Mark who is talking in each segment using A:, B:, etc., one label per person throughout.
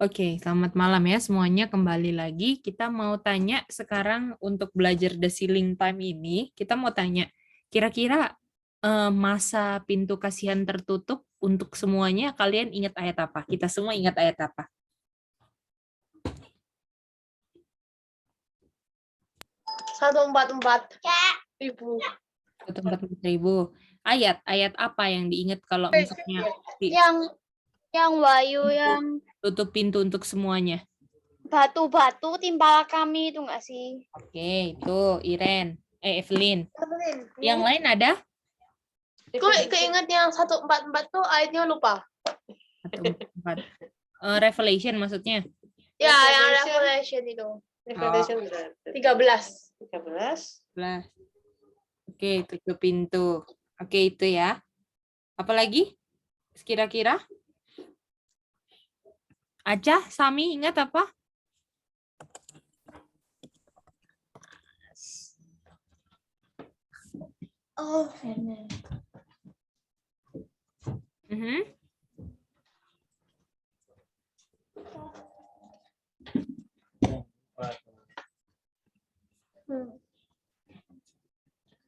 A: Oke, selamat malam ya semuanya. Kembali lagi. Kita mau tanya sekarang untuk belajar the ceiling time ini. Kita mau tanya, kira-kira masa pintu kasihan tertutup untuk semuanya, kalian ingat ayat apa? Kita semua ingat ayat apa?
B: Satu empat empat ribu.
A: 144.000. Ayat apa yang diingat kalau misalnya
C: Yang Wahyu yang
A: tutup pintu untuk semuanya?
C: batu-batu timpala kami itu enggak sih?
A: Oke, itu Iren. Evelyn. Yang lain ada?
B: Kok keinget yang 144 tuh ayatnya lupa.
A: 144. Revelation maksudnya?
B: Ya, yang Revelation itu.
D: Revelation
B: 13.
D: 13.
A: Oke, tutup pintu. Oke, itu ya. Apalagi? Kira-kira? Aca, Sami, ingat apa?
C: Oh,
A: Mhm.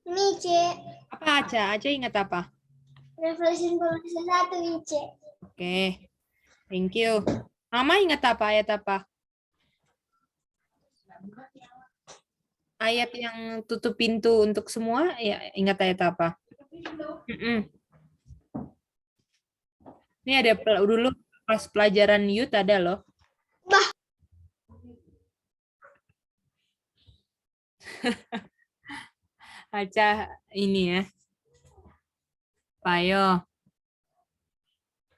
C: ini C.
A: Apa Aca? Aca ingat apa?
C: Revelation 1 ini C.
A: Oke, thank you. Mama ingat apa? Ayat apa? Ayat yang tutup pintu untuk semua, ya ingat ayat apa? Mm-mm. Ini ada dulu pas pelajaran youth ada loh. Aca ini ya. Payo.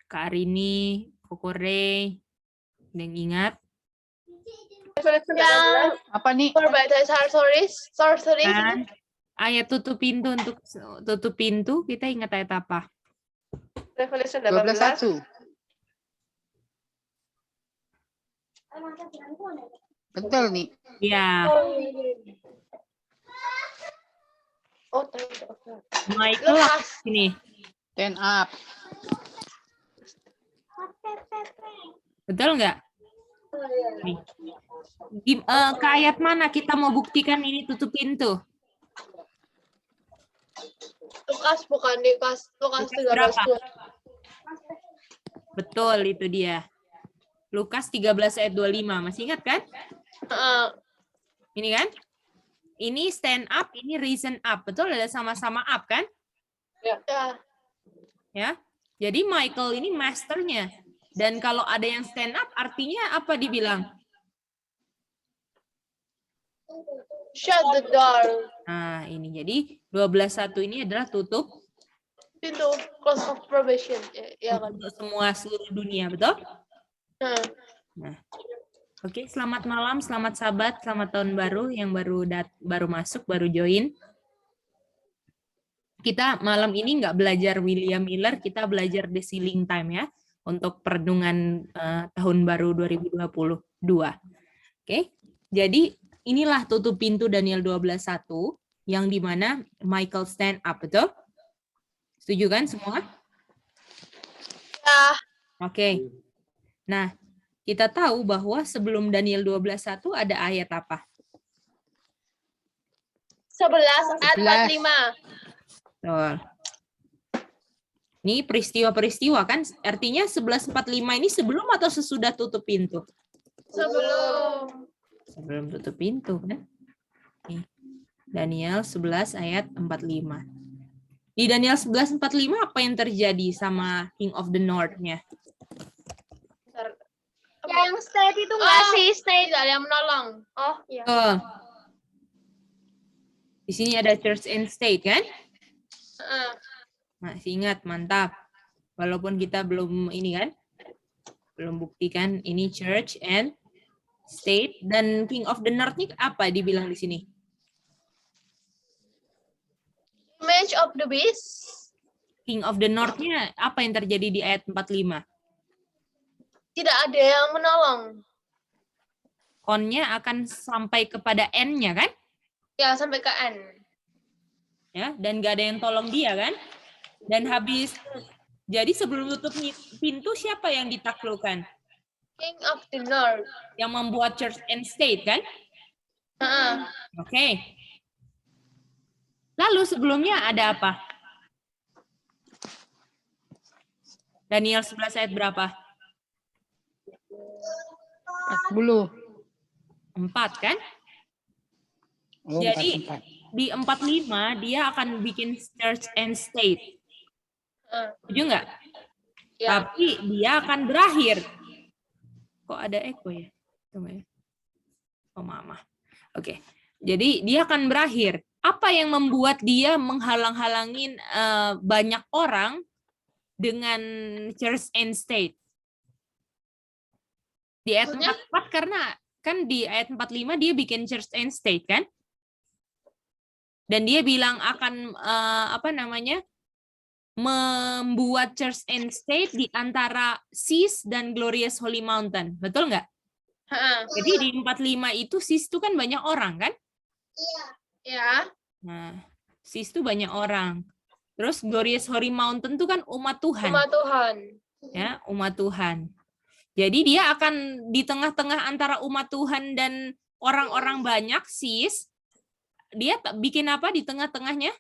A: Kak Arini, Kokore, yang ingat?
B: Yang
D: Apa nih?
B: Forbidden sorcery.
A: Kan? Ayat tutup pintu untuk tutup pintu, kita ingat ayat apa?
B: Revelation
D: 12:1. Betul nih.
A: Ya,
B: Oh,
A: Michael ini.
D: Stand up.
A: Betul nggak? Nih. Ke ayat mana kita mau buktikan ini tutup pintu?
B: Lukas bukan Lukas. Lukas 13.
A: Berapa? Betul, itu dia. Lukas 13 ayat 25. Masih ingat kan? Ini kan? Ini stand up, ini reason up. Betul, ada sama-sama up kan?
B: Ya.
A: Ya. Jadi Michael ini masternya. Dan kalau ada yang stand up, artinya apa dibilang?
B: Shut the door.
A: Nah, ini. Jadi 12:1 ini adalah tutup
B: Pintu close of probation. Ya kan.
A: untuk semua seluruh dunia, betul? Nah. Oke, selamat malam, selamat sahabat, selamat tahun baru yang baru masuk, baru join. Kita malam ini nggak belajar William Miller, kita belajar The Ceiling Time ya, untuk perenungan tahun baru 2022. Oke, jadi inilah tutup pintu Daniel 12:1 yang dimana Michael stand up, betul? Setuju kan semua?
B: Ya.
A: Oke. Nah, kita tahu bahwa sebelum Daniel 12:1 ada ayat apa?
B: 11 ayat 45.
A: Betul. Ini peristiwa-peristiwa kan, artinya 11:45 ini sebelum atau sesudah tutup pintu? Sebelum tutup pintu kan? Nih. Daniel 11 ayat 45. Di Daniel 11:45 apa yang terjadi sama King of the North-nya?
C: Yang state itu enggak sih? State
B: Tidak ada yang menolong. Oh, iya.
A: Betul. Di sini ada church and state kan? Masih ingat, mantap. Walaupun kita belum ini kan, belum buktikan ini church and state, dan King of the North ini apa dibilang di sini?
B: Image of the beast.
A: King of the North-nya apa yang terjadi di ayat 45?
B: Tidak ada yang menolong.
A: On-nya akan sampai kepada N-nya kan?
B: Ya, sampai ke N.
A: Ya, dan gak ada yang tolong dia kan? Dan habis, jadi sebelum tutup pintu siapa yang ditaklukkan?
B: King of the North.
A: Yang membuat church and state kan? Oke. Lalu sebelumnya ada apa? Daniel 11 ayat berapa?
D: 40.
A: 4 kan?
D: Oh,
A: Jadi
D: 44.
A: di 45 dia akan bikin church and state. Setuju nggak?
B: Ya.
A: Tapi dia akan berakhir. Kok ada echo ya? Tunggu ya. Oh, mama. Oke. Jadi dia akan berakhir. Apa yang membuat dia menghalang-halangin banyak orang dengan church and state? Di ayat 44 karena kan di ayat 45 dia bikin church and state kan? Dan dia bilang akan membuat church and state di antara Sis dan Glorious Holy Mountain. Betul nggak? Jadi di 45 itu Sis itu kan banyak orang kan?
B: Ya.
A: Nah, Sis itu banyak orang. Terus Glorious Holy Mountain itu kan umat Tuhan.
B: Umat Tuhan.
A: Ya, umat Tuhan. Jadi dia akan di tengah-tengah antara umat Tuhan dan orang-orang banyak, Sis. Dia bikin apa di tengah-tengahnya?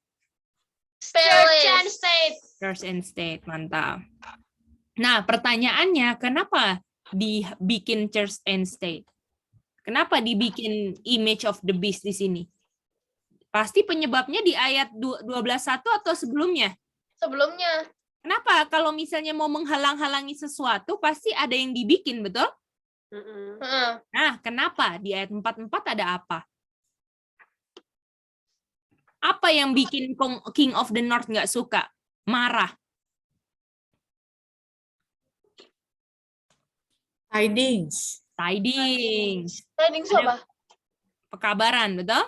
B: Church and State.
A: Church and state, mantap. Nah, pertanyaannya, kenapa dibikin church and state? Kenapa dibikin image of the beast di sini? Pasti penyebabnya di ayat 12:1 atau sebelumnya?
B: Sebelumnya.
A: Kenapa? Kalau misalnya mau menghalang-halangi sesuatu, pasti ada yang dibikin, betul? Nah, kenapa? Di ayat 44 ada apa? Apa yang bikin King of the North nggak suka? Marah.
E: Tidings.
A: Tidings.
B: Tidings apa?
A: Pekabaran, betul?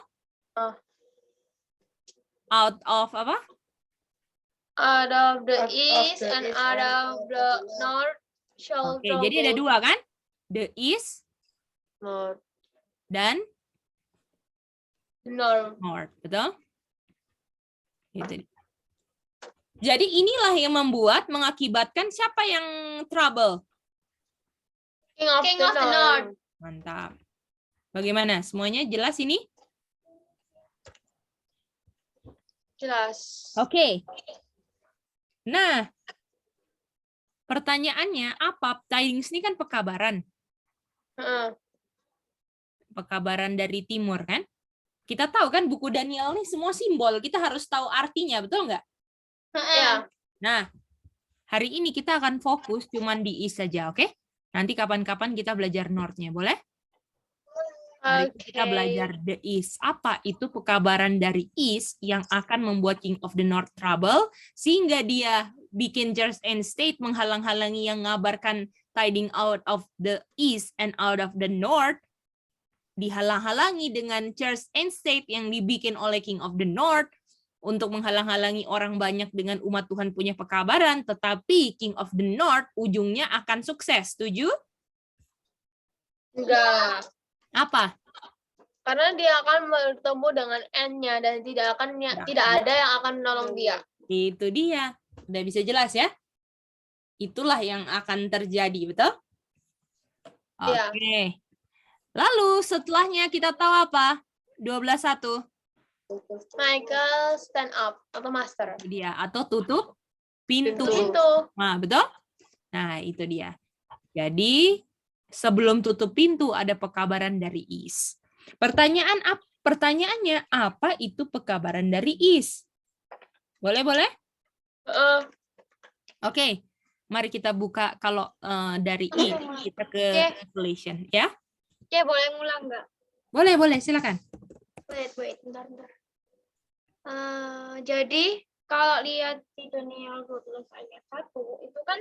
A: Out of apa?
B: Out of the
E: Out of
B: east
E: the
B: and
E: east
B: out
E: and
B: of the north shall
A: Oke, jadi ada dua kan? The East
B: north.
A: dan
B: North.
A: North, betul? Gitu. Jadi inilah yang mengakibatkan siapa yang trouble?
B: King of the north.
A: Mantap. Bagaimana? Semuanya jelas ini?
B: Jelas.
A: Oke. Nah, pertanyaannya apa? Tidings ini kan pekabaran. Pekabaran dari timur kan? Kita tahu kan buku Daniel ini semua simbol. Kita harus tahu artinya, betul nggak?
B: Ya.
A: Nah, hari ini kita akan fokus cuman di East saja, oke? Nanti kapan-kapan kita belajar North-nya, boleh? Hari ini kita belajar the East. Apa itu pekabaran dari East yang akan membuat King of the North trouble, sehingga dia bikin church and state menghalang-halangi yang ngabarkan tiding out of the East and out of the North, dihalang-halangi dengan church and state yang dibikin oleh King of the North untuk menghalang-halangi orang banyak dengan umat Tuhan punya pekabaran, tetapi King of the North ujungnya akan sukses. Setuju?
B: Enggak.
A: Apa?
B: Karena dia akan bertemu dengan N-nya dan tidak ada yang akan menolong dia.
A: Itu dia. Udah bisa jelas ya? Itulah yang akan terjadi, betul?
B: Iya.
A: Oke. Lalu setelahnya kita tahu apa? 12:1.
B: Michael stand up atau master.
A: Itu dia. Atau tutup pintu. Nah, betul? Nah, itu dia. Jadi, sebelum tutup pintu ada pekabaran dari East. Pertanyaannya, apa itu pekabaran dari East? Boleh? Oke. Mari kita buka kalau dari East kita ke Revelation, ya.
C: Oke, boleh ngulang nggak?
A: Boleh, silakan.
C: Wait, bentar. Jadi, kalau lihat di Daniel 12 ayat 1, itu kan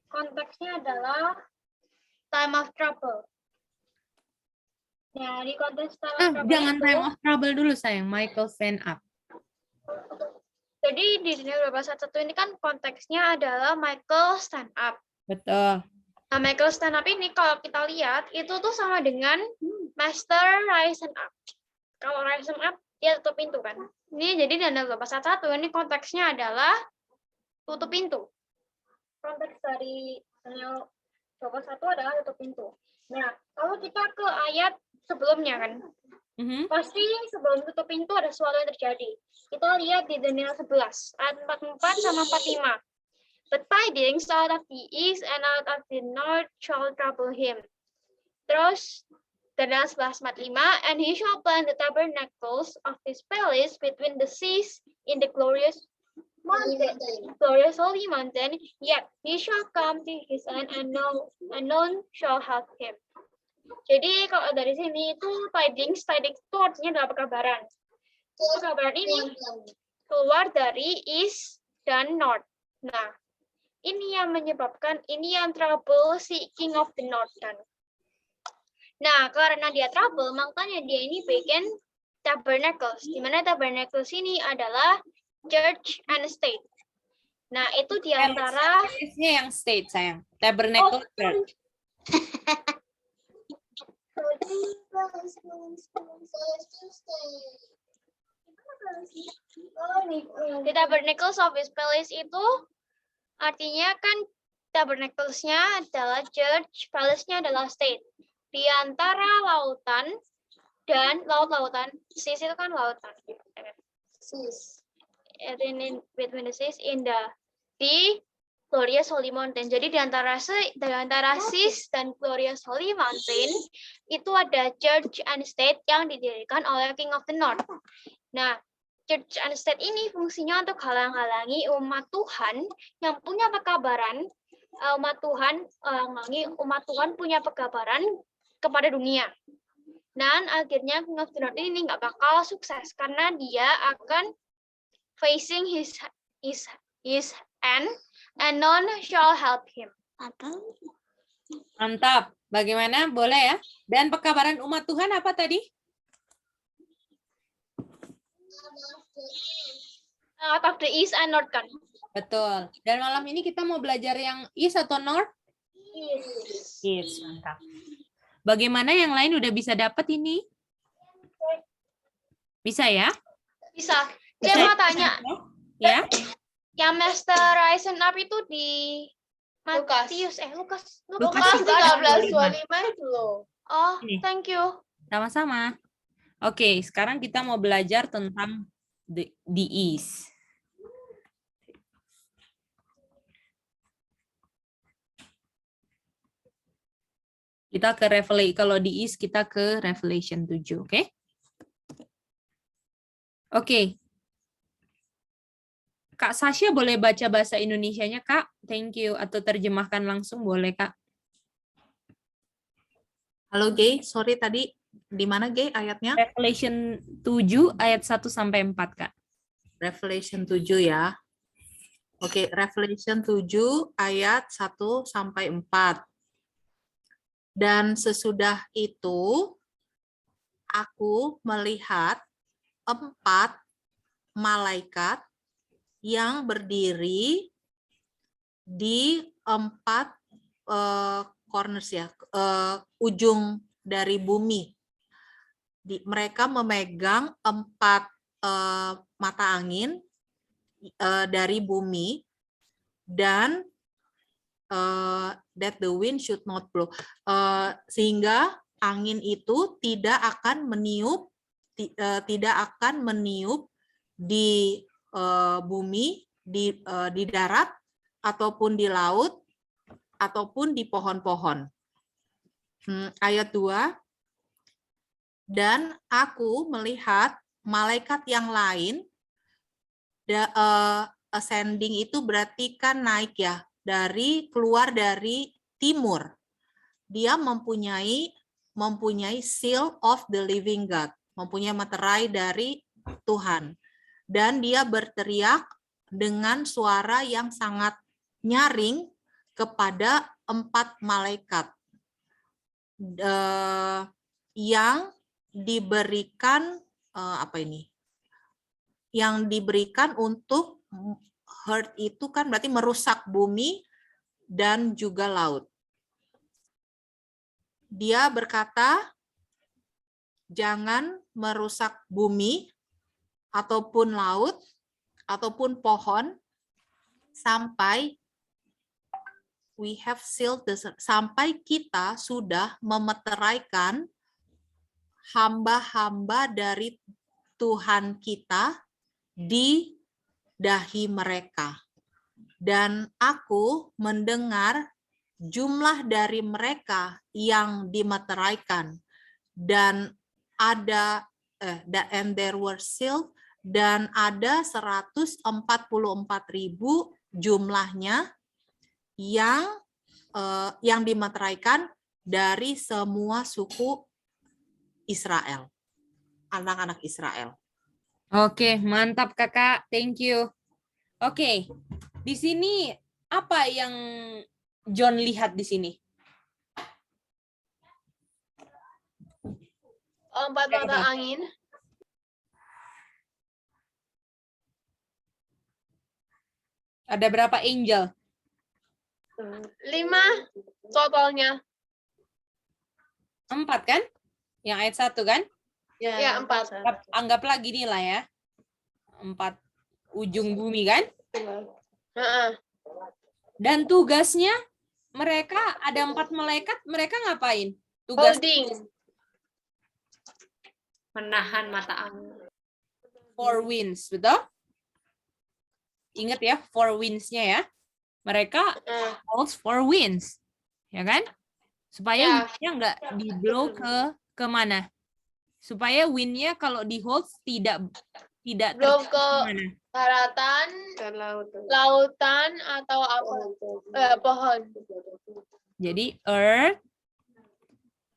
C: konteksnya adalah time of trouble. Ya, di konteks time of trouble
A: Jangan
C: itu,
A: time of trouble dulu, sayang. Michael stand up.
C: jadi di Daniel 12 ayat 1 ini kan konteksnya adalah Michael stand up.
A: Betul.
C: Nah, Michael stand up ini kalau kita lihat, itu tuh sama dengan Master rise up. Kalau rise up, dia tutup pintu kan. Ini jadi Daniel 12 ayat 1, ini konteksnya adalah tutup pintu. Konteks dari Daniel Nomor 1 adalah tutup pintu. Nah, kalau kita ke ayat sebelumnya kan, pasti sebelum tutup pintu ada sesuatu yang terjadi. Kita lihat di Daniel 11, ayat 44 sama 45. But tidings out of the east and out of the north shall trouble him. Terus, Daniel 11:45, and he shall plant the tabernacles of his palace between the seas in the glorious holy mountain, yet he shall come to his end, and none shall help him. Jadi kalau dari sini itu tidings itu artinya adalah pekabaran. Pekabaran ini keluar dari east dan north. Nah, ini yang menyebabkan, ini yang trouble si King of the North kan. Nah, karena dia trouble, makanya dia ini bikin tabernacles. Di mana tabernacles ini adalah church and state. Nah, itu di antara
A: yang state, sayang. Tabernacle church.
C: The tabernacles of his palace itu artinya kan tabernacles-nya adalah church, palace-nya adalah state. Di antara lautan dan laut-lautan, seas itu kan lautan. Seas. In between the seas in the Glorious Holy Mountain. Jadi di antara seas dan Glorious Holy Mountain itu ada church and state yang didirikan oleh King of the North. Nah, church and state ini fungsinya untuk halang-halangi umat Tuhan yang punya pekabaran. Umat Tuhan punya pekabaran kepada dunia. Dan akhirnya King of the North ini nggak bakal sukses karena dia akan facing his end and none shall help him.
A: Mantap. Bagaimana? Boleh ya? Dan pekabaran umat Tuhan apa tadi?
C: Out of the east and north kan.
A: Betul. Dan malam ini kita mau belajar yang east atau north?
C: Yes.
A: East. Mantap. Bagaimana yang lain udah bisa dapat ini? Bisa ya?
C: Bisa. Saya mau tanya.
A: Ya.
C: Yang Master Rising Up itu di Matius, Lukas
B: 13:25 itu loh.
C: Oh,
A: Ini.
C: thank you.
A: Sama-sama. Oke, sekarang kita mau belajar tentang the east. Kita ke Revelation, kalau di east kita ke Revelation 7, oke? Oke. Kak Sasha boleh baca bahasa Indonesianya, Kak? Thank you. Atau terjemahkan langsung boleh, Kak?
E: Halo, Gay. Sorry tadi di mana, Gay, ayatnya?
A: Revelation 7 ayat 1 sampai 4, Kak.
E: Revelation 7 ya. Oke, Revelation 7 ayat 1 sampai 4. Dan sesudah itu aku melihat 4 malaikat yang berdiri di 4 corners ya, ujung dari bumi. Mereka memegang 4 mata angin dari bumi dan that the wind should not blow, sehingga angin itu tidak akan meniup di bumi, di darat, ataupun di laut, ataupun di pohon-pohon. Ayat 2, dan aku melihat malaikat yang lain, ascending itu berarti kan naik ya, keluar dari timur. Dia mempunyai seal of the living God, mempunyai materai dari Tuhan. Dan dia berteriak dengan suara yang sangat nyaring kepada 4 malaikat yang diberikan yang diberikan untuk hurt itu kan berarti merusak bumi dan juga laut. Dia berkata, jangan merusak bumi ataupun laut, ataupun pohon, sampai we have sealed sampai kita sudah memeteraikan hamba-hamba dari Tuhan kita di dahi mereka. Dan aku mendengar jumlah dari mereka yang dimeteraikan, dan ada and there were sealed, dan ada 144.000 jumlahnya yang dimeteraikan dari semua suku Israel, anak-anak Israel.
A: Oke, mantap Kakak. Thank you. Oke, di sini apa yang John lihat di sini?
B: 4 mata angin.
A: Ada berapa angel?
B: 5 totalnya.
A: 4 kan? Yang ayat 1 kan?
B: Ya, 4.
A: Anggaplah gini lah ya. 4 ujung bumi kan? Dan tugasnya mereka ada 4 malaikat, mereka ngapain? Tugas
B: Holding.
F: Menahan mata angin.
A: 4 winds, betul? Ingat ya, 4 winds-nya ya. Mereka holds 4 winds. Ya kan? Supaya windnya nggak di-blow ke mana? Supaya windnya kalau di-hold tidak
B: Blow ke
A: mana?
B: daratan, lautan, atau apa? Pohon.
A: Jadi earth,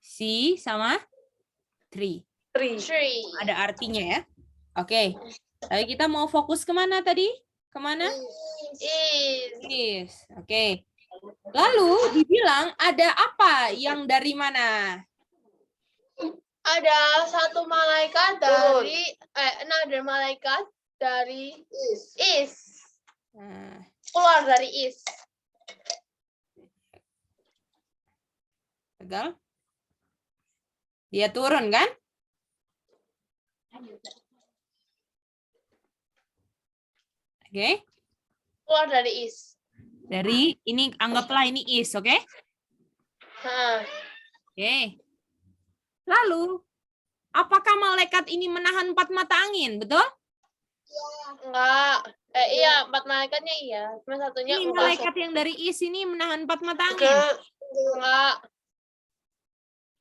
A: sea, sama tree.
B: Tree.
A: Ada artinya ya. Oke. Tapi kita mau fokus kemana tadi? Kemana? Is. Oke. Lalu dibilang ada apa yang dari mana?
B: Ada satu malaikat dari another malaikat dari East.
A: Nah,
B: Keluar dari East.
A: gagal. Dia turun kan? Oke.
B: Keluar dari East.
A: Dari ini anggaplah ini is, oke? Oke. Lalu apakah malaikat ini menahan 4 mata angin, betul?
B: Enggak. Iya, 4 malaikatnya iya. Cuma satunya
A: Ini
B: enggak.
A: malaikat yang dari is ini menahan 4 mata angin.
B: Enggak.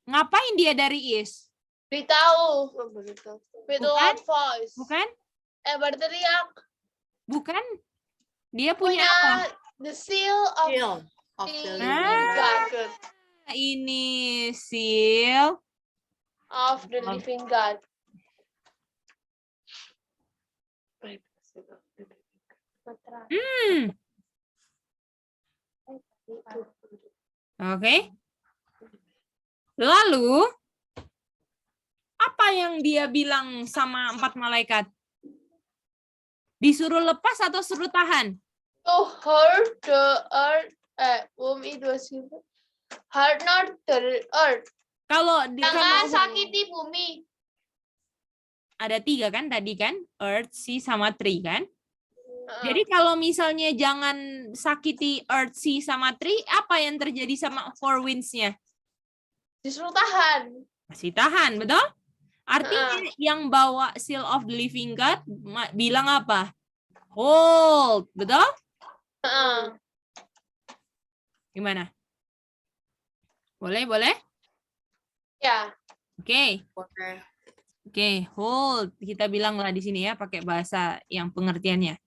A: Ngapain dia dari is?
B: Beritahu. With
A: Bukan?
B: loud voice.
A: Bukan?
B: Berteriak.
A: Bukan. Dia punya apa?
B: The seal of
E: the
B: God.
A: Ini seal
B: Of the living God.
A: Oke. Lalu apa yang dia bilang sama 4 malaikat? Disuruh lepas atau suruh tahan?
B: To hurt the earth. Bumi itu sini. Hurt not the earth.
A: Kalau
B: Jangan sakiti bumi.
A: ada 3 kan tadi kan? Earth, sea, sama tree kan? Jadi kalau misalnya jangan sakiti earth, sea, sama tree, apa yang terjadi sama 4 winds-nya?
B: Disuruh tahan.
A: Masih tahan, betul? Artinya yang bawa seal of the living God bilang apa? Hold, betul? Gimana? Boleh?
B: Ya.
A: Oke. Oke, hold. Kita bilanglah di sini ya, pakai bahasa yang pengertiannya.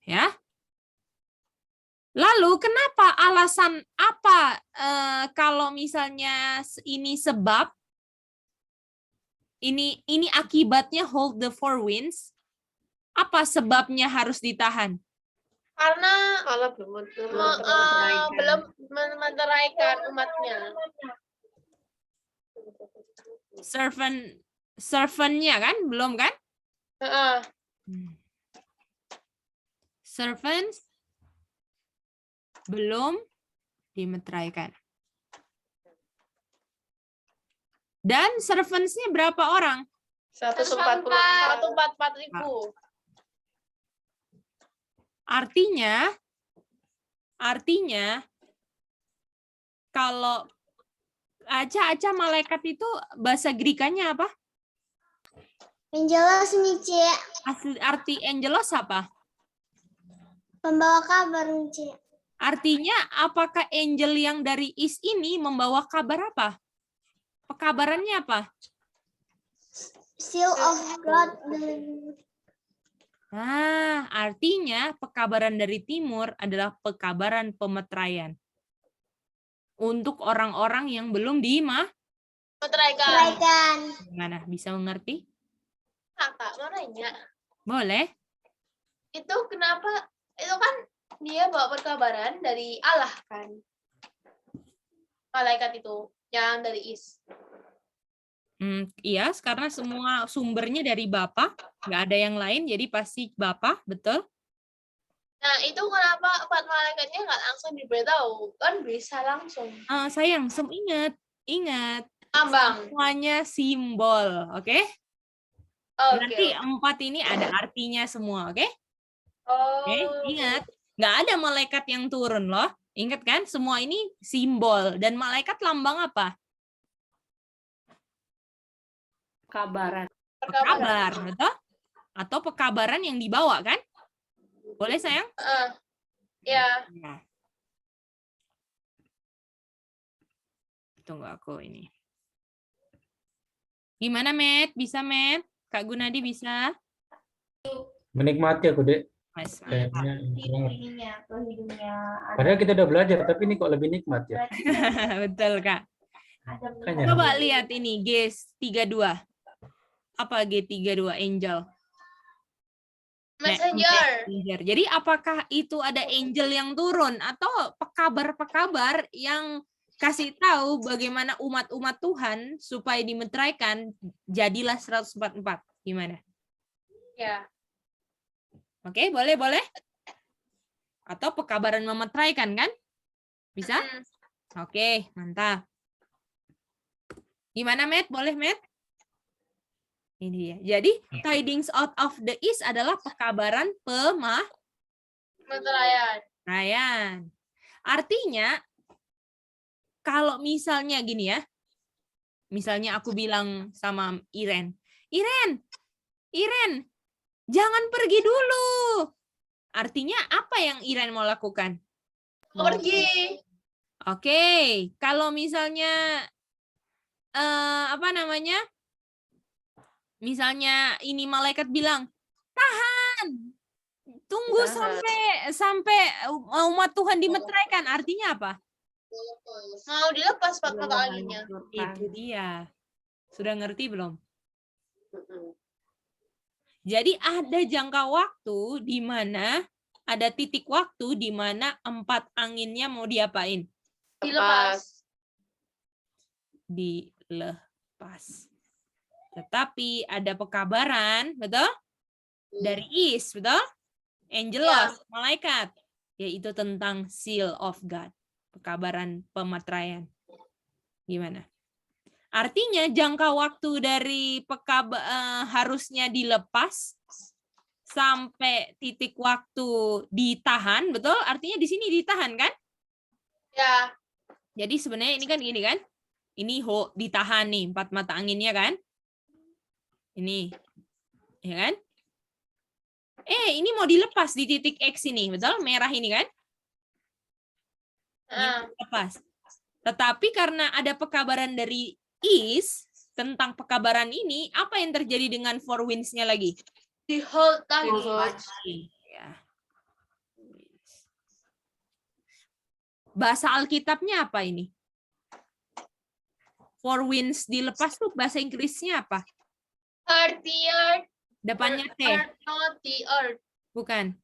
A: Ya. Lalu kenapa alasan apa kalau misalnya ini sebab ini akibatnya hold the 4 winds? Apa sebabnya harus ditahan?
B: Karena Allah belum mementeraikan umatnya.
A: Servant-nya kan? Belum kan? Servants belum dimeteraikan. Dan servants-nya berapa orang?
B: 144.000.
A: Artinya kalau Aca malaikat itu bahasa Greek-nya apa?
G: Angelos Mice,
A: Arti angelos apa?
G: pembawa kabar Mice.
A: Artinya apakah angel yang dari is ini membawa kabar apa? Pekabarannya apa?
G: Seal of God.
A: Nah, artinya pekabaran dari timur adalah pekabaran pemeteraian. Untuk orang-orang yang belum
B: Meteraikan.
G: Peraikan.
A: Gimana? Bisa mengerti?
B: Kakak, mau nanya.
A: Boleh.
B: Itu kenapa, itu kan dia bawa perkabaran dari Allah kan? Malaikat itu, yang dari Is.
A: Iya, karena semua sumbernya dari Bapa, nggak ada yang lain, jadi pasti Bapa, betul?
B: Nah, itu kenapa 4 malaikatnya nggak langsung diberitahu? Kan bisa langsung.
A: Sayang, ingat,
B: Ambang.
A: semuanya simbol, oke? Nanti
B: Oke.
A: 4 ini ada artinya semua, oke?
B: Oh.
A: Oke, ingat, nggak ada malaikat yang turun loh. Ingat kan, semua ini simbol. Dan malaikat lambang apa?
F: Kabaran.
A: Pekabar, betul? Atau pekabaran yang dibawa kan? Boleh sayang?
B: Ya.
A: Ya. Tunggu aku ini. Gimana, Met? Bisa, Met? Kak Gunadi bisa?
H: Menikmati aku, Dek.
A: Mas, mantap.
H: Kayaknya banget.
G: Hidungnya, ke hidungnya.
H: Padahal kita udah belajar, tapi ini kok lebih nikmat ya.
A: Betul, Kak.
H: Makanya.
A: Coba lihat ini, G32. Apa G32, angel?
B: Messenger.
A: Messenger. Jadi apakah itu ada angel yang turun atau pekabar-pekabar yang kasih tahu bagaimana umat-umat Tuhan supaya dimeteraikan jadilah 144. Gimana?
B: Ya.
A: Oke, boleh? Atau pekabaran memeteraikan kan? Bisa? Oke, mantap. Gimana, Matt? Boleh, Matt? Ini dia. Jadi, tidings out of the east adalah pekabaran pemeteraian. Artinya, kalau misalnya gini ya, misalnya aku bilang sama Iren, jangan pergi dulu. Artinya apa yang Iren mau lakukan?
B: Pergi.
A: Oke, kalau misalnya misalnya ini malaikat bilang, tahan, tunggu sampai umat Tuhan dimeteraikan. Artinya apa?
B: Mau dilepas 4 mata anginnya.
A: Itu dia. Sudah ngerti belum? Jadi ada jangka waktu di mana ada titik waktu di mana 4 anginnya mau diapain?
B: Dilepas.
A: Dilepas. Tetapi ada pekabaran, betul? Dari East, betul? Angelos, malaikat. Yaitu tentang seal of God. Pekabaran pemeteraian. Gimana? Artinya jangka waktu dari harusnya dilepas sampai titik waktu ditahan, betul? Artinya di sini ditahan kan?
B: Ya.
A: Jadi sebenarnya ini kan gini kan? Ini ditahan nih 4 mata anginnya kan? Ini. Ya kan? Ini mau dilepas di titik X ini, betul? Merah ini kan? Lepas. Tetapi karena ada pekabaran dari East tentang pekabaran ini, apa yang terjadi dengan four winds-nya lagi?
B: Di hold lagi.
A: Ya. Bahasa Alkitabnya apa ini? Four winds dilepas tuh bahasa Inggrisnya apa?
B: Earth, the earth.
A: Depannya T.
B: Earth, not the earth.
A: Bukan.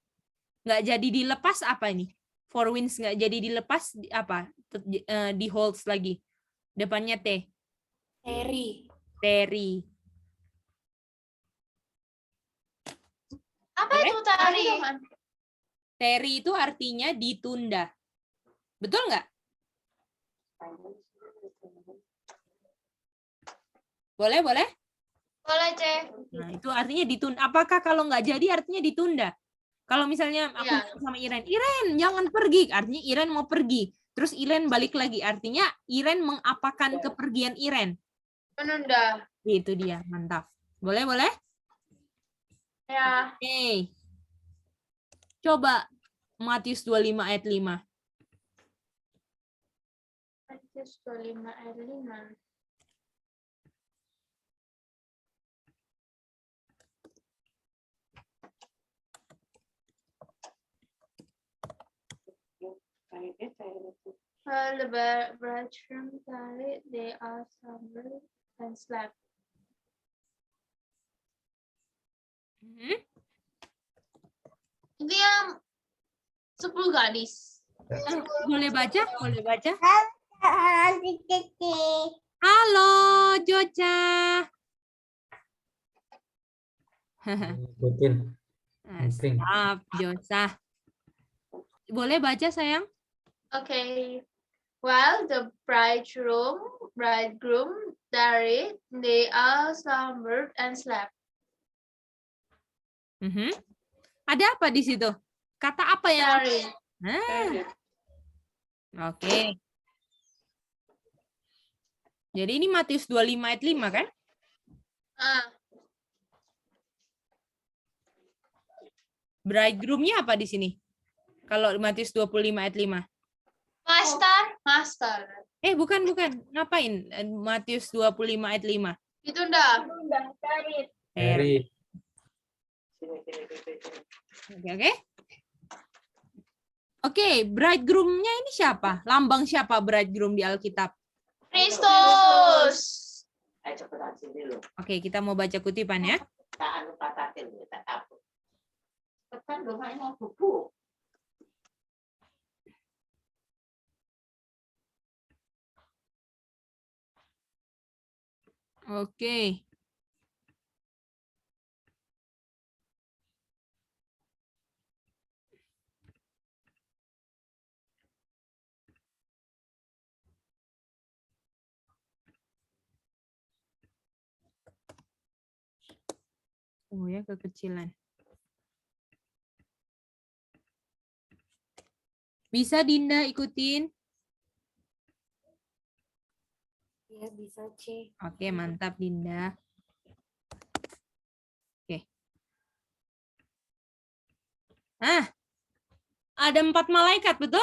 A: Nggak jadi dilepas apa ini? Four winds nggak jadi dilepas apa? Di holds lagi. Depannya T. Teri.
B: Apa itu tari?
A: Teri itu artinya ditunda. Betul nggak? Boleh?
B: Boleh, Cek.
A: Nah, itu artinya ditunda. Apakah kalau nggak jadi artinya ditunda? Kalau misalnya aku sama Iren, jangan pergi. Artinya Iren mau pergi. Terus Iren balik lagi, artinya Iren mengapakan kepergian Iren.
B: Menunda.
A: Itu dia, mantap. Boleh, boleh?
B: Ya.
A: Oke. Coba Matius 25 ayat 5.
B: Matius 25 ayat 5. While the bridegroom tarried, they all slumbered and slept. Itu yang 10 gadis.
A: Boleh baca? Boleh baca?
G: Adik Cici.
A: Halo, Joca.
H: Ikutin. Penting.
A: Maaf, Joca. Boleh baca, sayang?
B: Okay. While the bridegroom tarried, they all slumbered and slept.
A: Ada apa di situ? Kata apa yang?
B: Tarried.
A: Oke. Jadi ini Matius 25 ayat 5 kan? Bridegroom-nya apa di sini? Kalau Matius 25 ayat 5.
B: Master.
A: Bukan. Ngapain? Matius 25 ayat 5.
B: Itu ndak.
H: Harry.
A: Oke. Oke, bridegroom-nya ini siapa? Lambang siapa bridegroom di Alkitab?
B: Kristus.
A: Oke, kita mau baca kutipan ya. Oke. Oh ya, kekecilan. Bisa Dinda ikutin?
F: Ya, bisa, C.
A: Oke, mantap Dinda. Oke. Ada 4 malaikat, betul?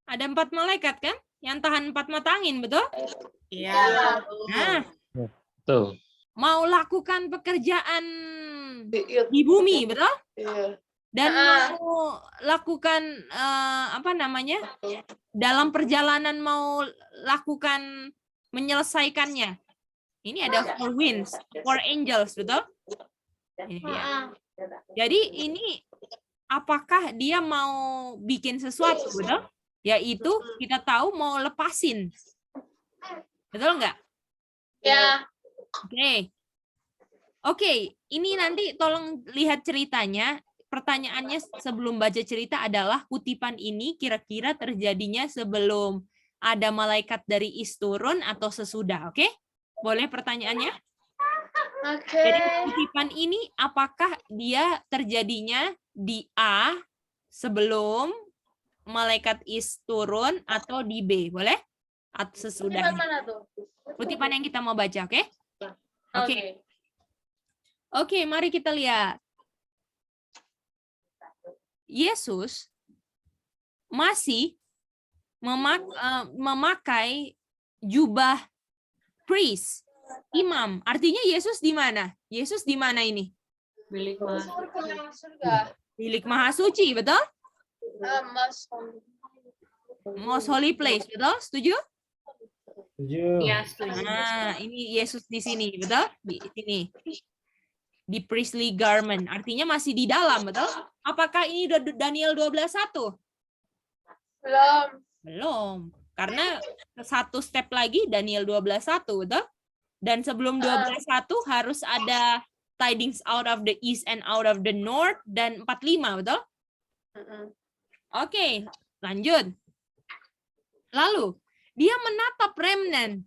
A: Ada 4 malaikat kan? Yang tahan 4 mata angin, betul?
B: Iya.
A: Nah,
H: Tuh.
A: mau lakukan pekerjaan di bumi, betul?
B: Iya.
A: Dan mau lakukan dalam perjalanan mau lakukan menyelesaikannya. Ini ada 4 winds, 4 angels, betul? Ini dia. Jadi ini apakah dia mau bikin sesuatu, betul? Yaitu kita tahu mau lepasin. Betul nggak?
B: Ya.
A: Oke, ini nanti tolong lihat ceritanya. Pertanyaannya sebelum baca cerita adalah kutipan ini kira-kira terjadinya sebelum ada malaikat dari Is turun atau sesudah, oke? Boleh pertanyaannya?
B: Oke.
A: Jadi kutipan ini apakah dia terjadinya di A sebelum malaikat Is turun atau di B, boleh? Atau sesudah?
B: Mana tuh?
A: Kutipan yang kita mau baca, oke?
B: Oke.
A: Oke, mari kita lihat. Yesus masih memakai jubah priest, imam. Artinya Yesus di mana? Yesus di mana ini?
F: Bilik
B: Surga.
A: Bilik Maha Suci, betul? Most holy place, betul? Setuju?
H: Setuju.
F: Ya, setuju.
A: Nah, ini Yesus di sini, betul? Di sini. Di priestly garment. Artinya masih di dalam, betul? Apakah ini Daniel 12:1?
B: Belum.
A: Belum. Karena satu step lagi Daniel 12:1, betul? Dan sebelum 12:1 harus ada tidings out of the east and out of the north dan 45, betul? Oke, lanjut. Lalu, dia menatap remnant.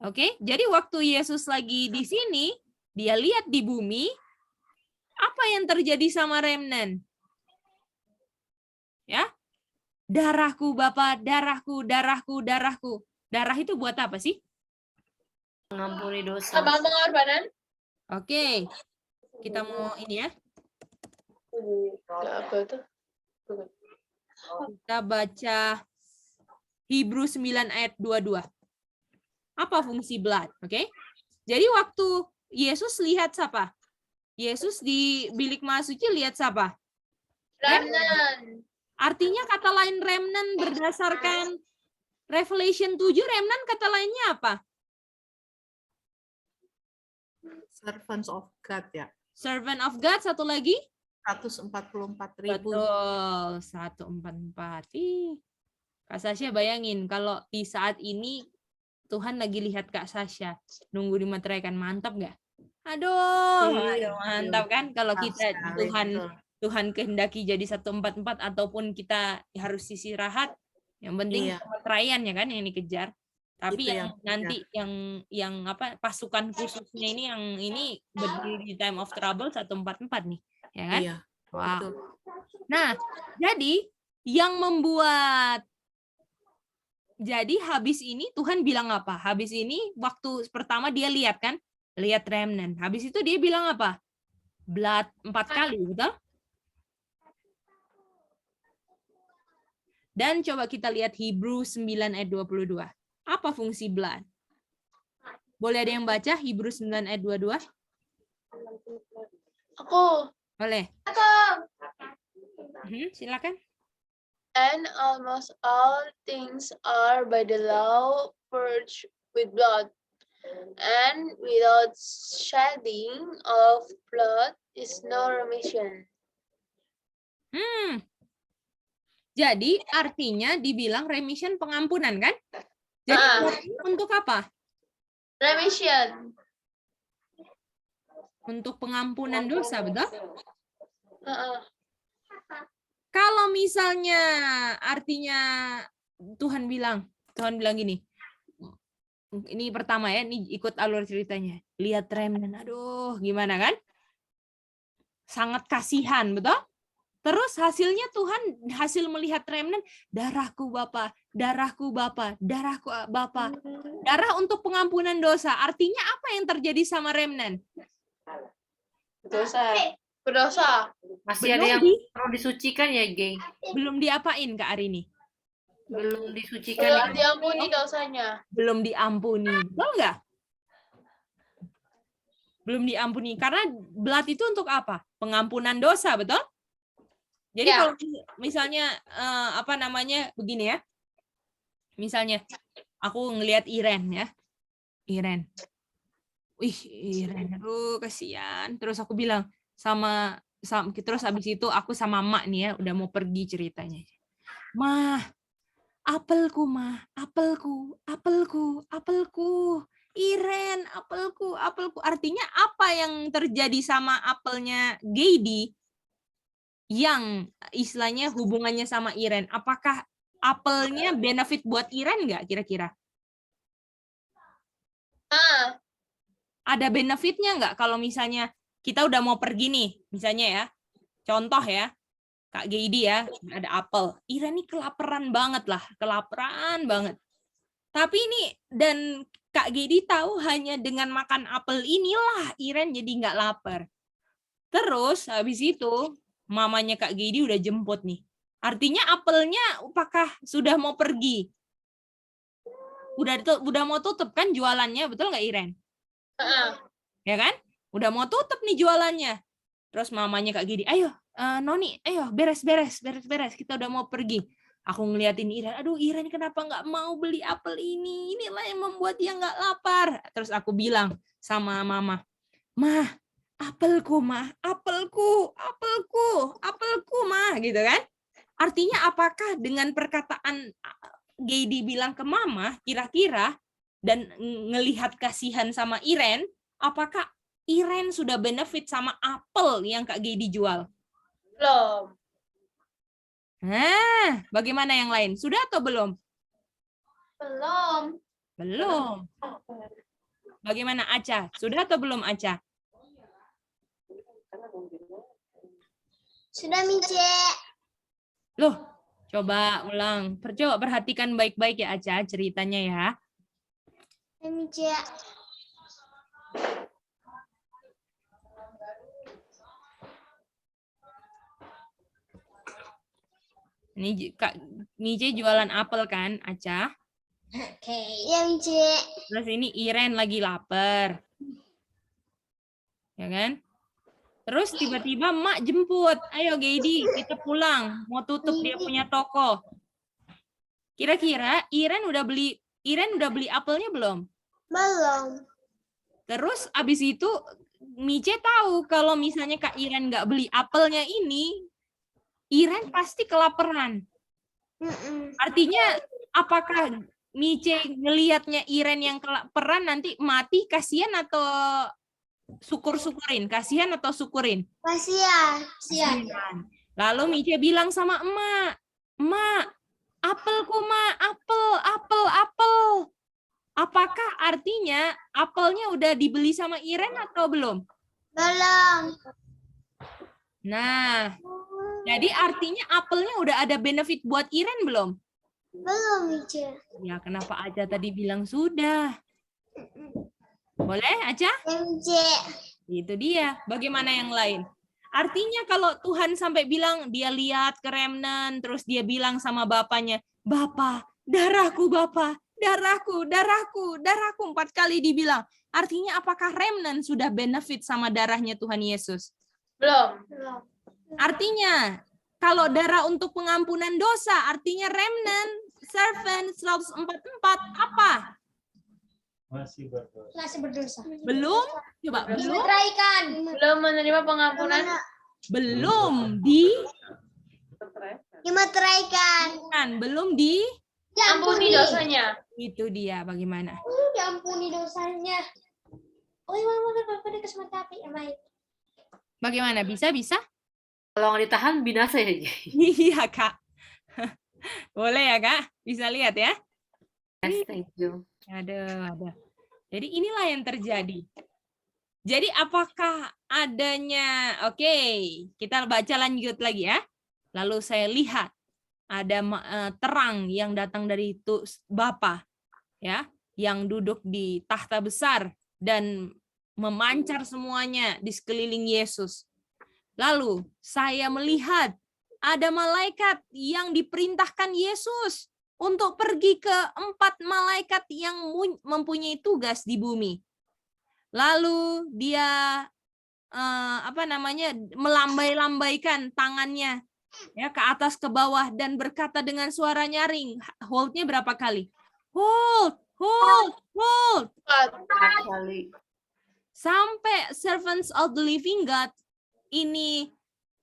A: Oke, jadi waktu Yesus lagi di sini, dia lihat di bumi, apa yang terjadi sama remnant? Ya, Darahku Bapa, darahku, darahku, darahku. Darah itu buat apa sih?
F: Mengampuni dosa.
B: Sama pengorbanan.
A: Oke. Kita mau ini ya.
B: Apa itu?
A: Kita baca Hebrew 9 ayat 22. Apa fungsi blood? Oke. Jadi waktu Yesus lihat siapa? Yesus di bilik maha suci lihat siapa?
B: Remnant.
A: Artinya kata lain remnant berdasarkan Revelation 7, remnant kata lainnya apa?
E: Servants of God ya.
A: Servant of God, satu lagi?
E: 144.000.
A: Betul, 144. Ih, Kak Sasha bayangin kalau di saat ini Tuhan lagi lihat Kak Sasha, nunggu dimateraikan, mantap nggak? Aduh, mantap kan kalau kita Tuhan kehendaki jadi 144 ataupun kita harus istirahat, yang penting
E: Iya.
A: pemeteraian ya kan yang dikejar. Tapi
E: Itu
A: yang nanti yang apa pasukan khususnya ini yang ini berdiri di time of trouble 144 nih, ya kan?
E: Iya.
A: Wow.
E: Betul.
A: Nah, jadi yang membuat habis ini Tuhan bilang apa? Habis ini waktu pertama dia lihat kan? Lihat remnant. Habis itu dia bilang apa? Blood 4 kali, betul? Dan coba kita lihat Hebrew 9 ayat 22. Apa fungsi blood? Boleh ada yang baca Hebrew 9 ayat 22?
B: Aku.
A: Boleh. Silakan.
B: And almost all things are by the law purged with blood. And without shedding of blood is no remission.
A: Jadi artinya dibilang remission pengampunan kan? Jadi untuk apa?
B: Remission.
A: Untuk pengampunan dosa, betul?
B: Uh-uh.
A: Kalau misalnya artinya Tuhan bilang gini. Ini pertama ya, ini ikut alur ceritanya. Lihat remnant, aduh gimana kan? Sangat kasihan, betul? Terus hasilnya Tuhan hasil melihat remnant, darahku Bapa, darahku Bapa, darahku Bapa. Darah untuk pengampunan dosa. Artinya apa yang terjadi sama remnant?
B: Berdosa.
F: Masih ada yang perlu disucikan ya, Gay?
A: Belum diapain Kak Arini?
F: Belum disucikan.
B: Belum diampuni dosanya.
A: Belum diampuni. Betul nggak? Belum diampuni. Karena blood itu untuk apa? Pengampunan dosa, betul? Jadi
B: Ya.
A: kalau misalnya begini ya. Misalnya aku ngelihat Iren ya. Iren. Wih, Iren, aduh kasihan. Terus aku bilang sama terus habis itu aku sama Mak nih ya udah mau pergi ceritanya. Mah, apelku mah, apelku. Iren, apelku. Artinya apa yang terjadi sama apelnya Gady yang istilahnya hubungannya sama Iren? Apakah apelnya benefit buat Iren nggak kira-kira? Ada benefitnya nggak kalau misalnya kita udah mau pergi nih, misalnya ya, contoh ya, Kak Gady ya, ada apel. Iren ini kelaparan banget. Tapi ini, dan Kak Gady tahu hanya dengan makan apel inilah Iren jadi nggak lapar. Terus habis itu, mamanya Kak Gady udah jemput nih. Artinya apelnya apakah sudah mau pergi? Udah mau tutup kan jualannya, betul nggak Iren? Ya kan? Udah mau tutup nih jualannya. Terus mamanya Kak Gady, ayo Noni, ayo beres, kita udah mau pergi. Aku ngeliatin Iren, aduh Iren kenapa nggak mau beli apel ini? Inilah yang membuat dia nggak lapar. Terus aku bilang sama mama, Mah, apelku mah, apelku mah, gitu kan? Artinya apakah dengan perkataan Gady bilang ke mama, kira-kira dan ngelihat kasihan sama Iren, apakah Iren sudah benefit sama apel yang Kak Gady jual?
B: Belum.
A: Nah, bagaimana yang lain? Sudah atau belum? Belum. Bagaimana Aca? Sudah atau belum Aca?
G: Sudah, Mice.
A: Loh, Coba ulang. Coba perhatikan baik-baik ya Aca ceritanya ya.
G: MJ.
A: Ini Kak Nije jualan apel kan, Aca?
G: Oke. MJ.
A: Terus ini Iren lagi lapar. Ya kan? Terus tiba-tiba Mak jemput. Ayo Geidi, kita pulang. Mau tutup dia punya toko. Kira-kira Iren udah beli apelnya belum?
G: Belum.
A: Terus abis itu Mice tahu kalau misalnya Kak Iren nggak beli apelnya ini, Iren pasti kelaparan. Artinya apakah Mice ngelihatnya Iren yang kelaparan nanti mati kasihan atau syukur-syukurin? Kasihan atau syukurin?
G: Kasihan.
A: Kasihan. Lalu Mice bilang sama Emak, apelku Mak, apel. Apakah artinya apelnya udah dibeli sama Iren atau belum?
G: Belum.
A: Nah, jadi artinya apelnya udah ada benefit buat Iren belum?
G: Belum, MJ.
A: Ya, kenapa Aca tadi bilang sudah? Boleh, Aca?
G: MJ.
A: Itu dia. Bagaimana yang lain? Artinya kalau Tuhan sampai bilang, dia lihat ke remnant, terus dia bilang sama bapaknya, Bapak, darahku Bapak, darahku, 4 kali dibilang. Artinya apakah remnant sudah benefit sama darahnya Tuhan Yesus?
B: Belum.
A: Artinya, kalau darah untuk pengampunan dosa, artinya remnant, servant, 144, apa?
H: Masih berdosa.
G: Masih berdosa.
A: Belum? Coba, belum?
G: Meteraikan.
B: Belum menerima pengampunan.
A: Belum
G: Dimeteraikan.
A: belum
B: Ampuni dosanya.
A: itu dia bagaimana?
G: Diampuni dosanya. Oh, Mama, pada kesempatan tapi baik.
A: Bagaimana? Bisa?
F: Kalau nggak ditahan binasa ya. Gay?
A: Iya, Kak. Boleh ya, Kak? Bisa lihat ya?
F: Yes, thank you.
A: Ada. Jadi inilah yang terjadi. Jadi apakah adanya, oke, kita baca lanjut lagi ya. Lalu saya lihat ada terang yang datang dari Bapa, ya, yang duduk di tahta besar dan memancar semuanya di sekeliling Yesus. Lalu saya melihat ada malaikat yang diperintahkan Yesus untuk pergi ke 4 malaikat yang mempunyai tugas di bumi. Lalu dia melambai-lambaikan tangannya ya ke atas ke bawah dan berkata dengan suara nyaring. Hold-nya berapa kali? Hold.
F: 4 kali.
A: Sampai servants of the living God ini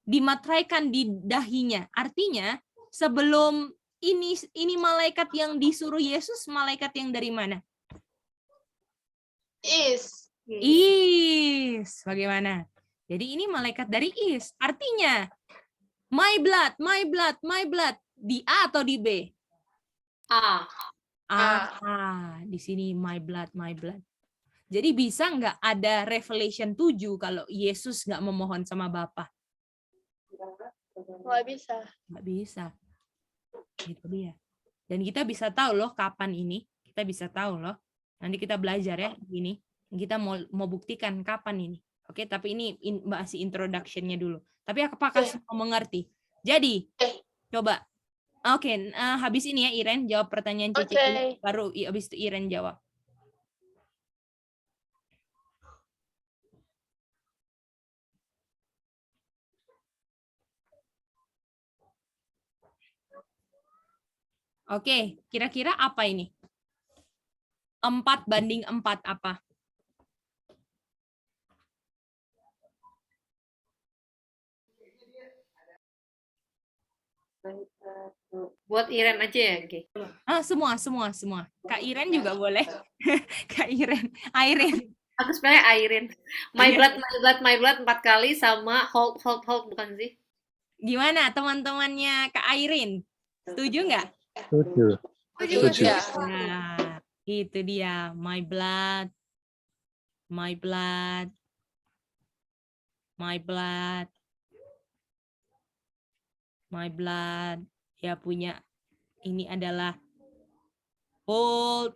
A: dimateraikan di dahinya. Artinya sebelum ini malaikat yang disuruh Yesus, malaikat yang dari mana?
B: Is.
A: Bagaimana? Jadi ini malaikat dari Is. Artinya my blood. Di A atau di B?
F: A.
A: Di sini my blood. Jadi bisa nggak ada Revelation 7 kalau Yesus nggak memohon sama Bapa?
B: Nggak bisa.
A: Nggak bisa. Itu dia. Dan kita bisa tahu loh kapan ini. Kita bisa tahu loh. Nanti kita belajar ya ini. Kita mau buktikan kapan ini. Oke, tapi ini masih introduction-nya dulu. Tapi apakah semua mengerti? Jadi, coba. Oke, habis ini ya Iren jawab pertanyaan Cici. Baru habis itu Iren jawab. Oke, kira-kira apa ini? 4:4 apa?
F: Buat Iren aja ya, Gay.
A: Semua. Kak Iren juga boleh. Kak Iren.
F: Aku sebenarnya Airin. My blood 4 kali sama hold bukan sih?
A: Gimana teman-temannya Kak Airin? Setuju nggak?
H: Setuju.
A: Nah, itu dia. My blood. dia punya ini adalah hold,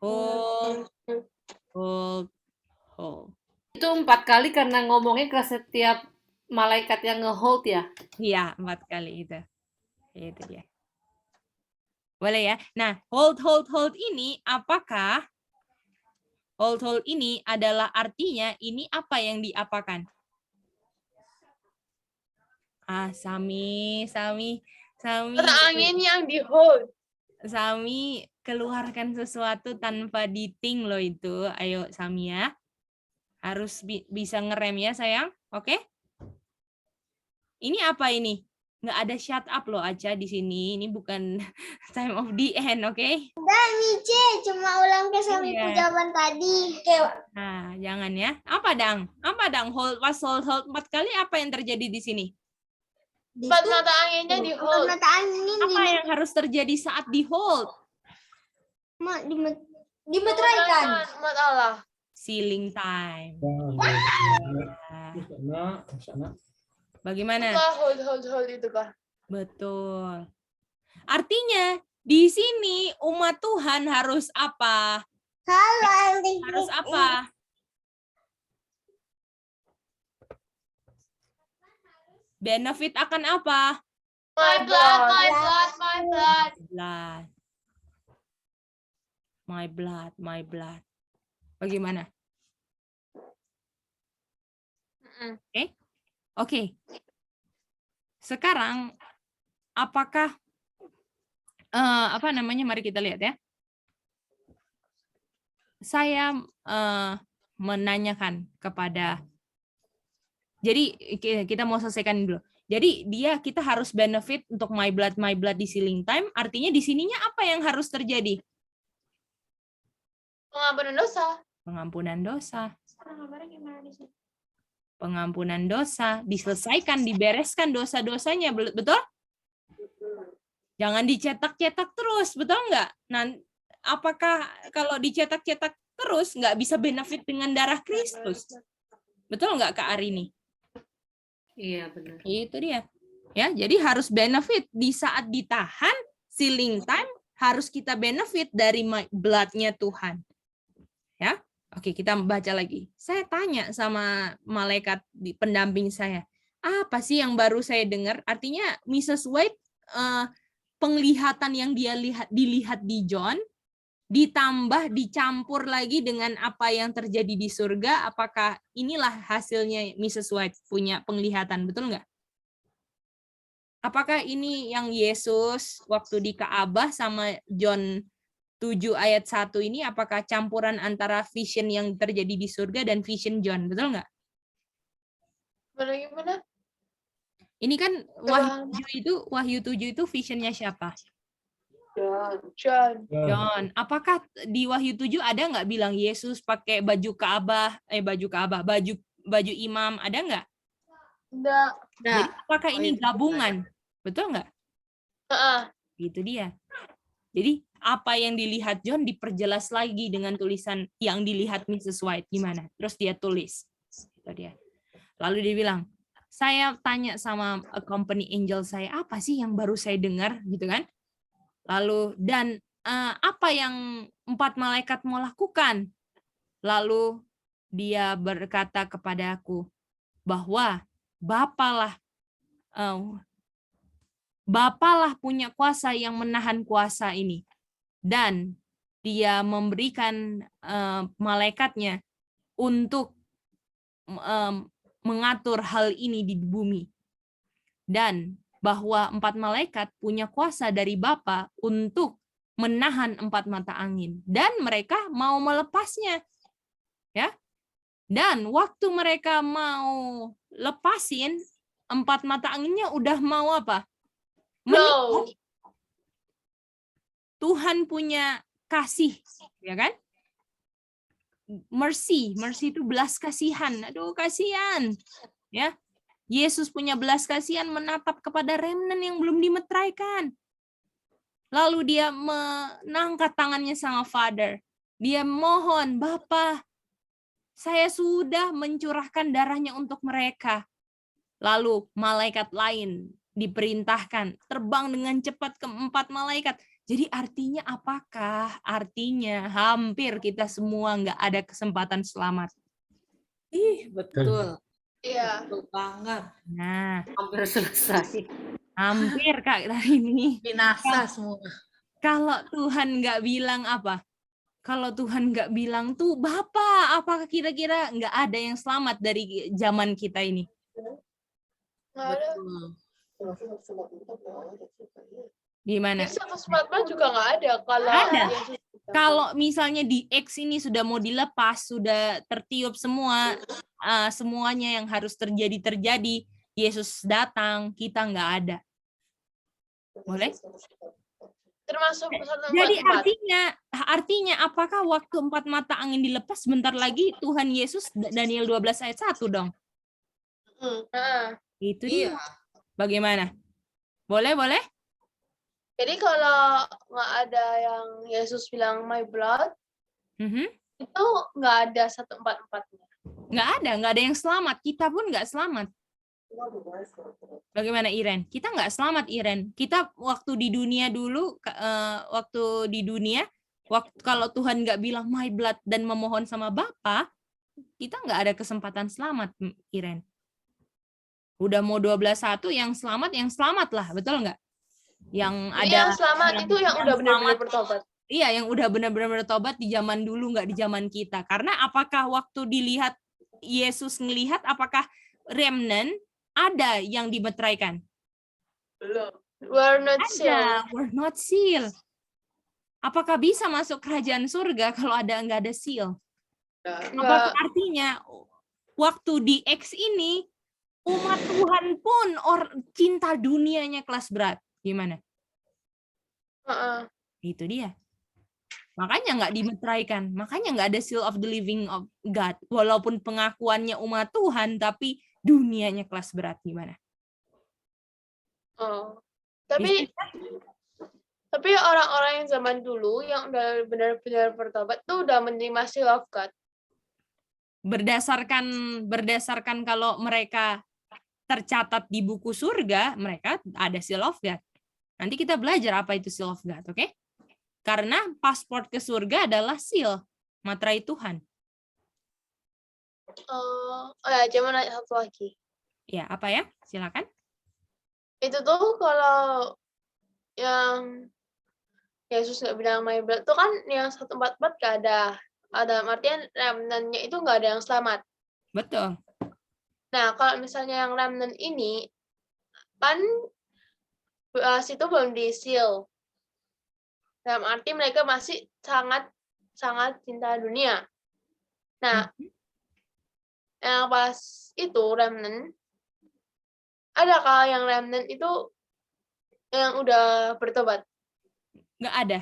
A: hold, hold, hold.
F: Itu 4 kali karena ngomongnya ke setiap malaikat yang nge-hold ya.
A: Iya, 4 kali itu. Itu dia. Boleh ya. Nah, hold ini apakah hold ini adalah artinya ini apa yang diapakan? Sami.
B: Mata angin yang di hold.
A: Sami keluarkan sesuatu tanpa diting loh itu. Ayo Sami ya. Harus bisa ngerem ya sayang. Oke? Ini apa ini? Nggak ada shut up loh Aca di sini. Ini bukan time of the end, oke?
G: Dan Mice cuma ulang ke sampai
A: Iya.
G: jawaban tadi. Kayak
A: Nah, jangan ya. Apa dang? Hold 4 kali apa yang terjadi di sini?
B: Empat mata anginnya di hold.
G: mata angin
A: Apa yang harus terjadi saat di hold?
G: dimeteraikan.
B: Mata Allah.
A: Sealing time. Nah,
H: Sana.
A: bagaimana?
B: Hold itu kah?
A: Betul. Artinya di sini umat Tuhan harus apa? Harus apa? Benefit akan apa?
B: My blood, my blood, my blood.
A: Blood. My blood. Bagaimana? Oke. Sekarang apakah mari kita lihat ya. Saya menanyakan kepada, jadi kita mau selesaikan dulu. Jadi kita harus benefit untuk my blood di sealing time. Artinya di sininya apa yang harus terjadi?
B: Pengampunan dosa.
A: Pengampunan dosa. Pengampunan dosa, diselesaikan, dibereskan dosa-dosanya, betul? Jangan dicetak-cetak terus, betul nggak? Nah, apakah kalau dicetak-cetak terus nggak bisa benefit dengan darah Kristus? Betul nggak Kak Arini?
F: Iya, benar.
A: Itu dia. Ya, jadi harus benefit di saat ditahan sealing time, harus kita benefit dari blood-nya Tuhan. Ya. Oke, kita baca lagi. Saya tanya sama malaikat pendamping saya, apa sih yang baru saya dengar? Artinya Mrs. White penglihatan yang dilihat di John ditambah dicampur lagi dengan apa yang terjadi di surga, apakah inilah hasilnya Mrs. White punya penglihatan, betul nggak? Apakah ini yang Yesus waktu di Ka'bah sama John 7 ayat 1 ini, apakah campuran antara vision yang terjadi di surga dan vision John, betul nggak?
B: Bagaimana?
A: Ini kan Wahyu 7 itu visionnya siapa?
B: John.
A: John. Apakah di Wahyu 7 ada nggak bilang Yesus pakai baju imam, ada nggak?
B: Enggak.
A: Jadi apakah ini gabungan? Betul nggak? Gitu dia. Jadi apa yang dilihat John diperjelas lagi dengan tulisan yang dilihat Mrs. White, gimana? Terus dia tulis. Itu dia. Lalu dia bilang, saya tanya sama company angel saya, apa sih yang baru saya dengar, gitu kan? Lalu, dan apa yang 4 malaikat mau lakukan? Lalu dia berkata kepadaku bahwa Bapalah punya kuasa yang menahan kuasa ini. Dan dia memberikan malaikatnya untuk mengatur hal ini di bumi. Dan bahwa 4 malaikat punya kuasa dari Bapa untuk menahan 4 mata angin. Dan mereka mau melepasnya. Ya. Dan waktu mereka mau lepasin, 4 mata anginnya udah mau apa?
B: Blow.
A: Tuhan punya kasih, ya kan? Mercy itu belas kasihan. Aduh, kasihan. Ya. Yesus punya belas kasihan menatap kepada remnant yang belum dimeteraikan. Lalu dia mengangkat tangannya sama Father. Dia mohon, Bapa, saya sudah mencurahkan darahnya untuk mereka. Lalu malaikat lain diperintahkan terbang dengan cepat ke 4 malaikat. Jadi artinya apakah? Artinya hampir kita semua nggak ada kesempatan selamat.
E: Betul.
B: Iya.
E: Betul banget.
A: Nah,
F: Hampir selesai.
A: hampir Kak hari ini.
E: Binasa semua.
A: Kalau Tuhan nggak bilang apa? Kalau Tuhan nggak bilang tuh Bapak, apakah kira-kira nggak ada yang selamat dari zaman kita ini?
B: Nggak ada.
A: Gimana?
B: Bisa kesempatan juga nggak ada kalau
A: Ada.
B: Yesus
A: Kalau misalnya di X ini sudah mau dilepas, sudah tertiup semua, semuanya yang harus terjadi, Yesus datang, kita nggak ada. Boleh?
B: termasuk satu
A: Jadi
B: empat.
A: artinya apakah waktu 4 mata angin dilepas sebentar lagi Tuhan Yesus Daniel 12 ayat 1 dong?
B: Nah,
A: Itu
E: Iya.
A: dia. Bagaimana? Boleh?
B: jadi kalau nggak ada yang Yesus bilang my blood,
A: Mhm.
B: itu nggak ada 144-nya.
A: Nggak ada yang selamat. Kita pun nggak selamat. Bagaimana Iren? Kita nggak selamat Iren. Kita waktu di dunia dulu, kalau Tuhan nggak bilang my blood dan memohon sama Bapa, kita nggak ada kesempatan selamat Iren. Udah mau 12:1 yang selamat lah, betul nggak? Yang
B: Jadi
A: ada
B: yang selamat itu yang udah benar-benar
A: selamat.
B: bertobat.
A: Iya, yang udah benar-benar bertobat di zaman dulu, nggak di zaman kita. Karena apakah waktu dilihat Yesus ngelihat, apakah remnant ada yang dimeteraikan?
B: Belum. We're not sealed.
A: Ada, we're not sealed. Apakah bisa masuk kerajaan surga kalau nggak ada seal? Apakah artinya waktu di X ini umat Tuhan pun cinta dunianya kelas berat? Gimana? Itu dia. Makanya nggak dimeteraikan. Makanya nggak ada seal of the living of God. Walaupun pengakuannya umat Tuhan, tapi dunianya kelas berat. Gimana?
B: Oh. Tapi orang-orang yang zaman dulu yang udah benar-benar bertobat tuh udah menerima seal of God.
A: Berdasarkan kalau mereka tercatat di buku surga, mereka ada seal of God. Nanti kita belajar apa itu seal of God, oke? Karena paspor ke surga adalah seal, materai Tuhan.
B: Ya, cuma nanya satu lagi.
A: Ya, apa ya? Silakan.
B: Itu tuh kalau yang Yesus nggak bilang my blood tuh kan yang 144 nggak ada. Ada artian remnant-nya itu nggak ada yang selamat.
A: Betul.
B: Nah, kalau misalnya yang remnant ini kan situ belum di seal. Dalam arti mereka masih sangat cinta dunia. Nah, yang pas itu remnant, adakah yang remnant itu yang udah bertobat?
A: Nggak ada.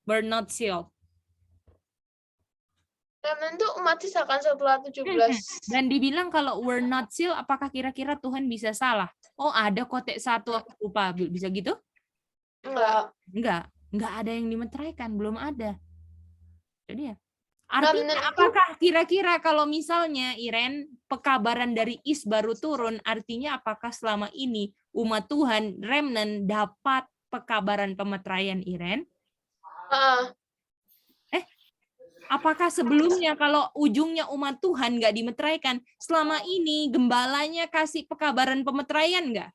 A: We're not sealed.
B: Remnant itu umat sisa kan setelah 17.
A: Dan dibilang kalau we're not sealed, apakah kira-kira Tuhan bisa salah? Oh, ada kotek 1 aku lupa. Bisa gitu?
B: Enggak.
A: Nggak ada yang dimeteraikan, belum ada. Jadi ya. Artinya apakah kira-kira kalau misalnya Iren, pekabaran dari Is baru turun, artinya apakah selama ini umat Tuhan, remnant, dapat pekabaran pemeteraian Iren? Apakah sebelumnya kalau ujungnya umat Tuhan nggak dimeteraikan, selama ini gembalanya kasih pekabaran pemeteraian nggak?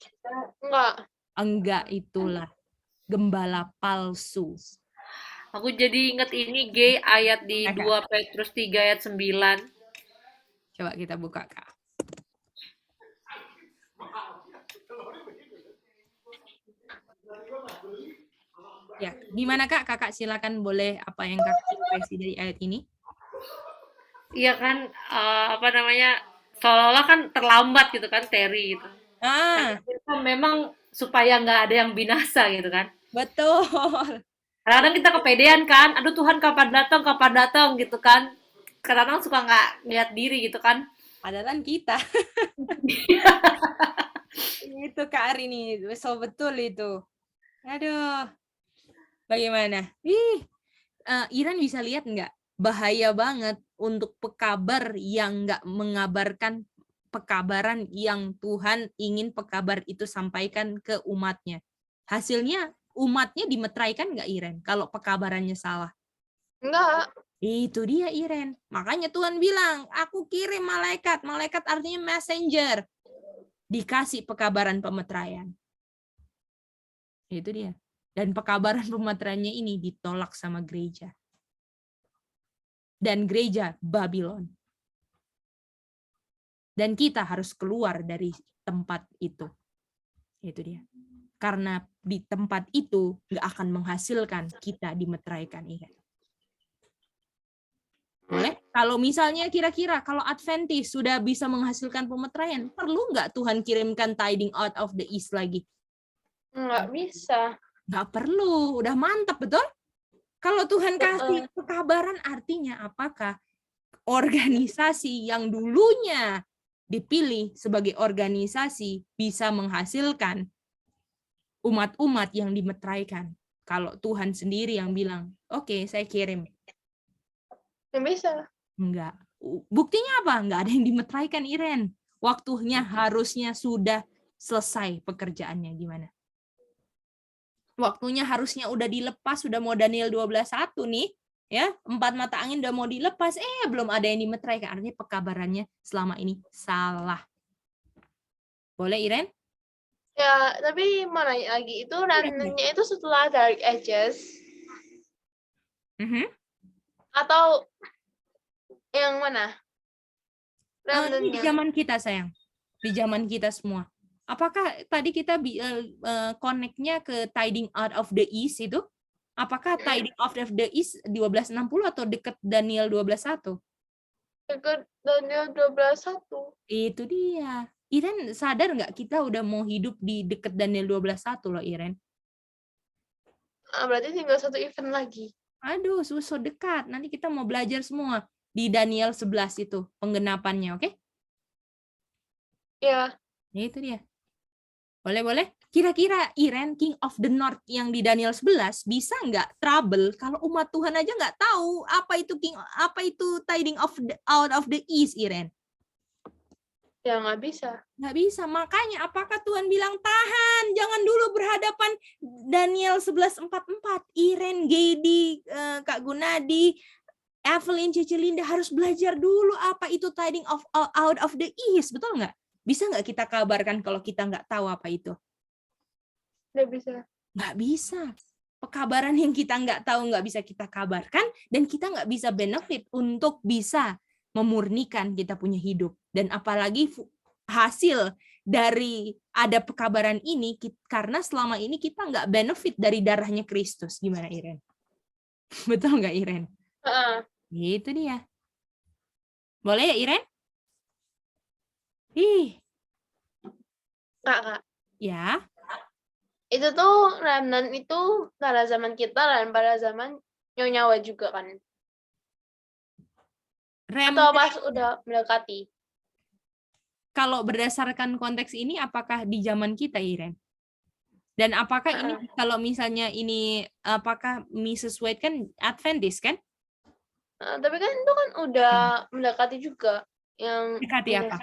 B: Enggak.
A: Enggak, itulah gembala palsu.
F: Aku jadi inget ini G ayat di 2 Petrus 3 ayat 9.
A: Coba kita buka, Kak. Ya, gimana Kak? Kakak silakan, boleh apa yang Kakak impresi dari ayat ini?
F: Iya kan, apa namanya, seolah-olah kan terlambat gitu kan, Terry gitu. Kan memang supaya nggak ada yang binasa gitu kan.
A: Betul.
F: Kadang-kadang kita kepedean kan, aduh Tuhan kapan datang gitu kan. Kadang-kadang suka nggak lihat diri gitu kan.
A: Padahal kita. Itu Kak Arini, so betul itu. Aduh. Bagaimana? Iren bisa lihat nggak? Bahaya banget untuk pekabar yang nggak mengabarkan pekabaran yang Tuhan ingin pekabar itu sampaikan ke umatnya. Hasilnya umatnya dimeteraikan nggak, Iren? Kalau pekabarannya salah.
B: Enggak.
A: Itu dia, Iren. Makanya Tuhan bilang, aku kirim malaikat. Malaikat artinya messenger. Dikasih pekabaran pemeteraian. Itu dia. Dan pekabaran pemeteraiannya ini ditolak sama gereja. Dan gereja Babylon. Dan kita harus keluar dari tempat itu. Itu dia. Karena di tempat itu nggak akan menghasilkan kita dimeteraikan. Boleh? Kalau misalnya kira-kira kalau Adventist sudah bisa menghasilkan pemeteraian, perlu nggak Tuhan kirimkan tiding out of the east lagi?
B: Nggak bisa.
A: Nggak perlu, udah mantap, betul? Kalau Tuhan kasih pekabaran, artinya apakah organisasi yang dulunya dipilih sebagai organisasi bisa menghasilkan umat-umat yang dimeteraikan? Kalau Tuhan sendiri yang bilang, oke, saya kirim.
B: Nggak bisa.
A: Enggak. Buktinya apa? Enggak ada yang dimeteraikan, Iren. Waktunya harusnya sudah selesai pekerjaannya. Gimana? Waktunya harusnya udah dilepas, sudah mau Daniel 12:1 nih. Ya, 4 mata angin udah mau dilepas, belum ada yang dimeteraikan. Artinya pekabarannya selama ini salah. Boleh, Iren?
B: Ya, tapi mana lagi itu remnant-nya itu setelah Dark Ages atau yang mana?
A: Ini di
B: Remnant-nya.
A: zaman kita, sayang. Di zaman kita semua. Apakah tadi kita connect-nya ke tiding out of the east itu? Apakah tiding out of the east 1260 atau dekat Daniel 12:1?
B: Dekat Daniel 12:1.
A: Itu dia. Iren sadar nggak kita udah mau hidup di dekat Daniel 12:1 loh, Iren?
B: Berarti tinggal 1 event lagi.
A: Aduh, so dekat. Nanti kita mau belajar semua di Daniel 11 itu, penggenapannya, oke?
B: Ya.
A: Itu dia. Boleh? Kira-kira Iren, King of the North yang di Daniel 11 bisa nggak trouble kalau umat Tuhan aja nggak tahu apa itu tiding out of the east, Iren?
B: Ya nggak bisa.
A: Nggak bisa. Makanya apakah Tuhan bilang tahan, jangan dulu berhadapan Daniel 11:4. Iren, Gedi, Kak Gunadi, Evelyn, Cici Linda harus belajar dulu apa itu tiding out of the east, betul nggak? Bisa nggak kita kabarkan kalau kita nggak tahu apa itu?
B: Nggak bisa.
A: Nggak bisa. Pekabaran yang kita nggak tahu nggak bisa kita kabarkan, dan kita nggak bisa benefit untuk bisa memurnikan kita punya hidup. Dan apalagi hasil dari ada pekabaran ini, karena selama ini kita nggak benefit dari darahnya Kristus. Gimana, Iren? Betul nggak, Iren? Itu dia. Boleh ya, Iren?
B: Kak.
A: Ya.
B: Itu tuh remnant itu pada zaman kita dan pada zaman Nyonya juga kan. Atau pas udah mendekati.
A: Kalau berdasarkan konteks ini, apakah di zaman kita, Iren? Dan apakah ini kalau misalnya ini, apakah Mrs. White kan Adventist kan?
B: Tapi kan itu kan udah mendekati juga yang
A: mendekati apa?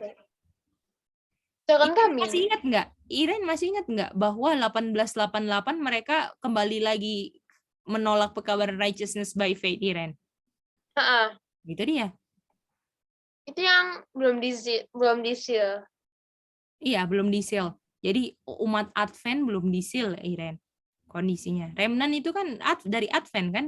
B: Jangan kami.
A: Masih ingat nggak? Iren masih ingat nggak bahwa 1888 mereka kembali lagi menolak pekabaran righteousness by faith, Iren? Gitu dia.
B: Itu yang belum di-seal.
A: Iya, belum di-seal. Jadi umat Advent belum di-seal, Iren. Kondisinya. Remnant itu kan dari Advent kan?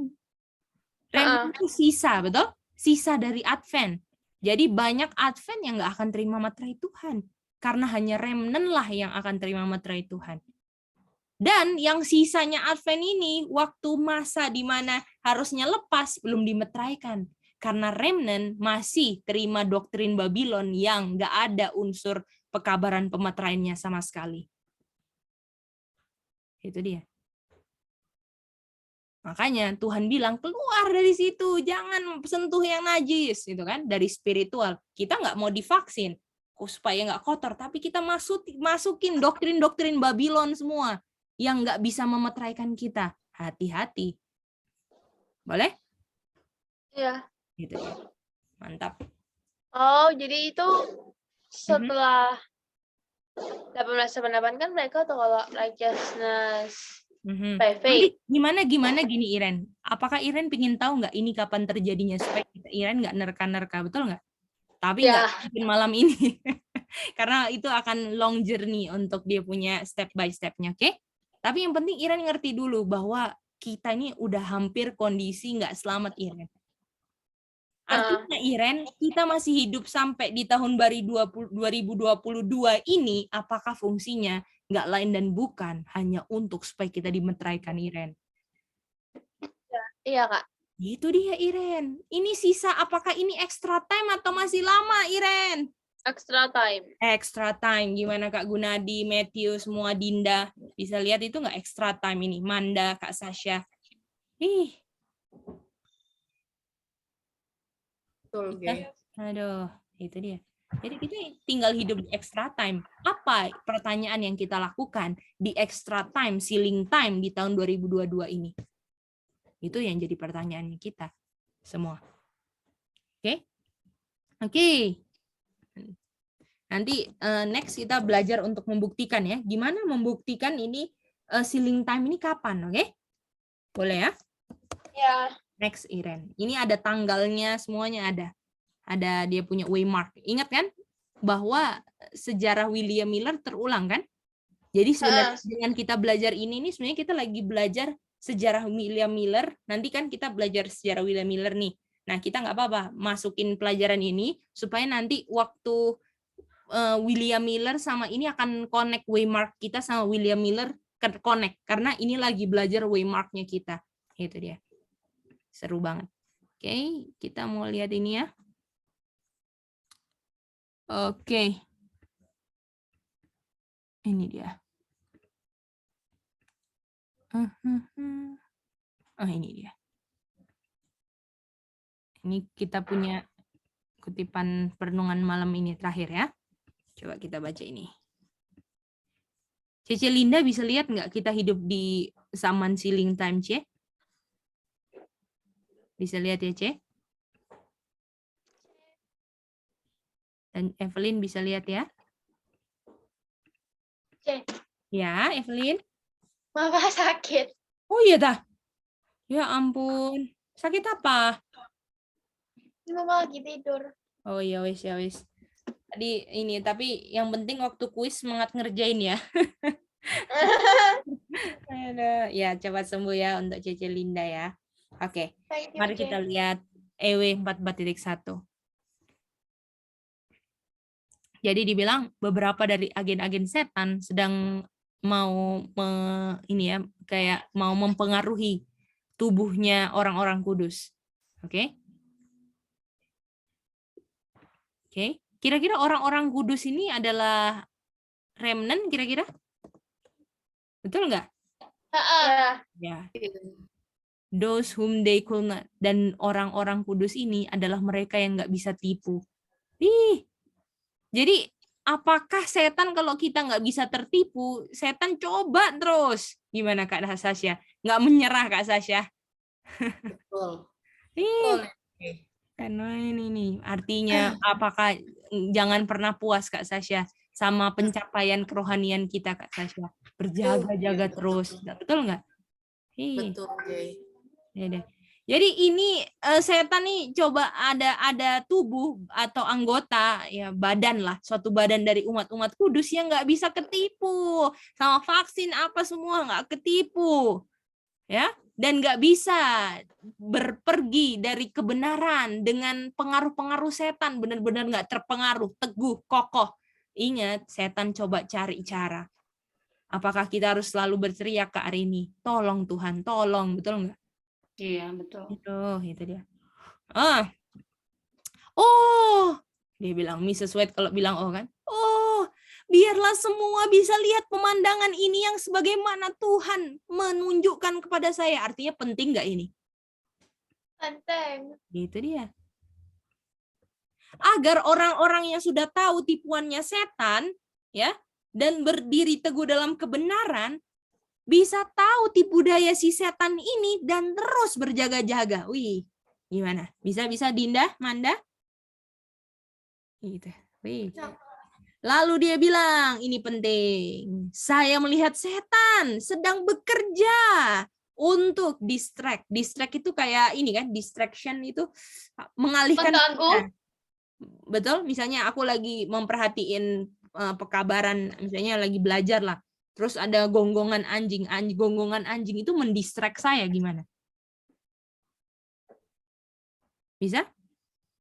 A: Remnant itu sisa, betul? Sisa dari Advent. Jadi banyak Advent yang nggak akan terima materai Tuhan. Karena hanya remnant lah yang akan terima materai Tuhan. Dan yang sisanya Advent ini, waktu masa di mana harusnya lepas, belum dimeteraikan. Karena remnant masih terima doktrin Babylon yang nggak ada unsur pekabaran pemeteraiannya sama sekali. Itu dia. Makanya Tuhan bilang, keluar dari situ, jangan sentuh yang najis, gitu kan? Dari spiritual. Kita nggak mau divaksin supaya nggak kotor, tapi kita masukin doktrin-doktrin Babylon semua yang nggak bisa memeteraikan kita. Hati-hati. Boleh?
B: Iya.
A: Gitu ya. Mantap.
B: Oh, jadi itu setelah 1898 kan mereka tuh kalau righteousness by faith.
A: Nanti gimana gini Iren? Apakah Iren pingin tahu nggak ini kapan terjadinya supaya Iren nggak nerka-nerka, betul nggak? Tapi
B: Ya.
A: nggak mungkin malam ini. Karena itu akan long journey untuk dia punya step by step-nya, oke? Tapi yang penting Iren ngerti dulu bahwa kita ini udah hampir kondisi nggak selamat, Iren. Artinya Iren, kita masih hidup sampai di tahun baru 2022 ini, apakah fungsinya nggak lain dan bukan hanya untuk supaya kita dimeteraikan, Iren?
B: Iya, Kak.
A: Itu dia, Iren. Ini sisa, apakah ini extra time atau masih lama, Iren?
B: Extra time.
A: Extra time. Gimana Kak Gunadi, Matthew, semua Dinda? Bisa lihat itu nggak extra time ini? Manda, Kak Sasha.
E: Betul, Gay.
A: Aduh, itu dia. Jadi kita tinggal hidup di extra time. Apa pertanyaan yang kita lakukan di extra time, ceiling time di tahun 2022 ini? Itu yang jadi pertanyaannya kita semua. Oke? Oke. Nanti next kita belajar untuk membuktikan ya. Gimana membuktikan ini ceiling time ini kapan, oke? Boleh ya?
B: Ya.
A: Next, Iren. Ini ada tanggalnya, semuanya ada. Ada dia punya waymark. Ingat kan? Bahwa sejarah William Miller terulang kan? Jadi sebenarnya dengan kita belajar ini sebenarnya kita lagi belajar sejarah William Miller. Nanti kan kita belajar sejarah William Miller nih. Nah, kita nggak apa-apa masukin pelajaran ini supaya nanti waktu William Miller sama ini akan connect waymark kita sama William Miller connect. Karena ini lagi belajar waymarknya kita. Itu dia. Seru banget. Oke, kita mau lihat ini ya. Oke. Ini dia. Oh, ini dia. Ini kita punya kutipan perenungan malam ini terakhir ya. Coba kita baca ini. Cece Linda bisa lihat nggak kita hidup di zaman ceiling time, Ce? Bisa lihat ya, Ce? Dan Evelyn bisa lihat ya?
C: Ce.
A: Ya, Evelyn.
C: Mama sakit.
A: Oh iya dah. Ya ampun. Sakit apa?
C: Mama lagi tidur.
A: Oh iya wis ya wis. Tadi ini tapi yang penting waktu kuis semangat ngerjain ya. Aduh, ya cepat sembuh ya untuk Cece Linda ya. Oke. Mari kita lihat EW 44.1. Jadi dibilang beberapa dari agen-agen setan sedang mau ini ya kayak mau mempengaruhi tubuhnya orang-orang kudus. Oke? Oke. Kira-kira orang-orang kudus ini adalah remnant kira-kira? Betul nggak? Ya. Those whom they could not. Dan orang-orang kudus ini adalah mereka yang nggak bisa tipu. Jadi apakah setan kalau kita nggak bisa tertipu, setan coba terus? Gimana Kak Sasha? Nggak menyerah Kak Sasha?
E: Betul.
A: Karena ini nih artinya apakah jangan pernah puas Kak Sasha sama pencapaian kerohanian kita Kak Sasha. Berjaga-jaga terus. Betul nggak?
E: Betul, Jay.
A: Ya deh. Jadi ini setan nih coba ada tubuh atau anggota ya badan lah suatu badan dari umat-umat kudus yang nggak bisa ketipu sama vaksin apa semua nggak ketipu ya dan nggak bisa berpergi dari kebenaran dengan pengaruh-pengaruh setan benar-benar nggak terpengaruh teguh kokoh. Ingat setan coba cari cara. Apakah kita harus selalu berteriak Kak Arini? Tolong Tuhan, tolong, betul nggak?
F: Iya, betul.
A: Itu dia. Oh, dia bilang Mrs. White kalau bilang oh kan. Oh, biarlah semua bisa lihat pemandangan ini yang sebagaimana Tuhan menunjukkan kepada saya. Artinya penting nggak ini?
C: Penting.
A: Itu dia. Agar orang-orang yang sudah tahu tipuannya setan, ya, dan berdiri teguh dalam kebenaran, bisa tahu tipu daya si setan ini dan terus berjaga-jaga. Wih, gimana? Bisa Dinda, Manda? Gitu. Wih. Lalu dia bilang, ini penting, saya melihat setan sedang bekerja untuk distract. Distract itu kayak ini kan, distraction itu mengalihkan
C: Mengganggu.
A: kita. Betul? Misalnya aku lagi memperhatiin pekabaran, misalnya lagi belajar lah. Terus ada gonggongan anjing. Gonggongan anjing itu mendistract saya gimana? Bisa?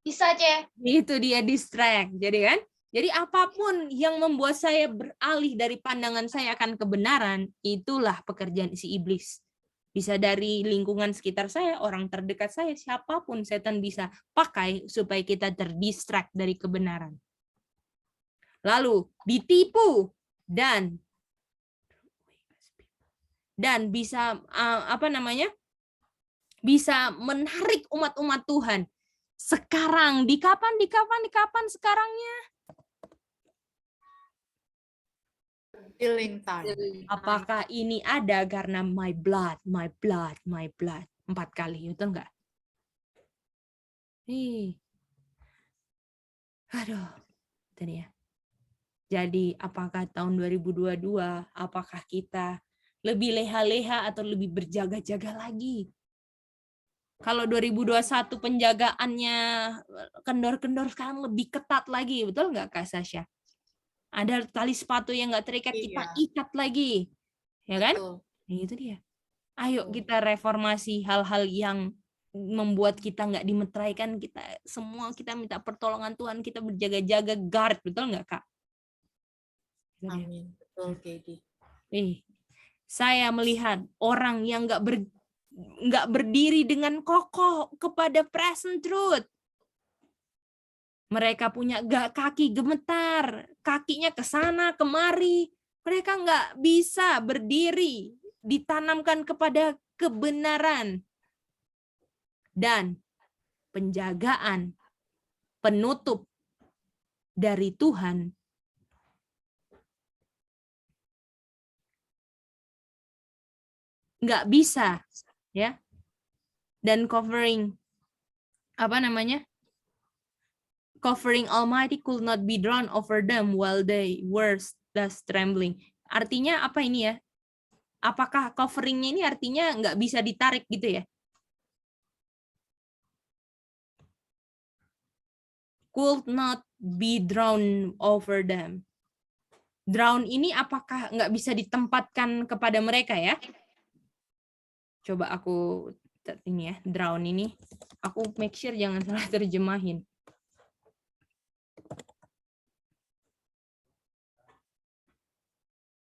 C: Bisa, Ce.
A: Itu dia distract. Jadi kan? Jadi apapun yang membuat saya beralih dari pandangan saya akan kebenaran, itulah pekerjaan si iblis. Bisa dari lingkungan sekitar saya, orang terdekat saya, siapapun setan bisa pakai supaya kita terdistract dari kebenaran. Lalu ditipu dan bisa bisa menarik umat-umat Tuhan. Sekarang di kapan sekarangnya?
E: Healing time.
A: Apakah ini ada karena my blood, 4 kali, betul nggak? Aduh, itu dia. Jadi apakah tahun 2022, apakah kita lebih leha-leha atau lebih berjaga-jaga lagi? Kalau 2021 penjagaannya kendor-kendor, sekarang lebih ketat lagi, betul nggak Kak Sasha? Ada tali sepatu yang nggak terikat, kita ikat lagi, ya kan? Nah, itu dia. Ayo kita reformasi hal-hal yang membuat kita nggak dimeteraikan, kita minta pertolongan Tuhan, kita berjaga-jaga, guard, betul nggak Kak?
E: Amin. Betul, Katie.
A: Saya melihat orang yang nggak berdiri dengan kokoh kepada present truth. Mereka punya kaki gemetar, kakinya ke sana kemari. Mereka nggak bisa berdiri, ditanamkan kepada kebenaran dan penjagaan, penutup dari Tuhan. Nggak bisa, ya. Dan covering covering Almighty could not be drawn over them while they were thus trembling. Artinya apa ini ya? Apakah coveringnya ini artinya nggak bisa ditarik gitu ya? Could not be drawn over them. Drawn ini apakah nggak bisa ditempatkan kepada mereka ya? Coba aku ini ya, drawn ini. Aku make sure jangan salah terjemahin.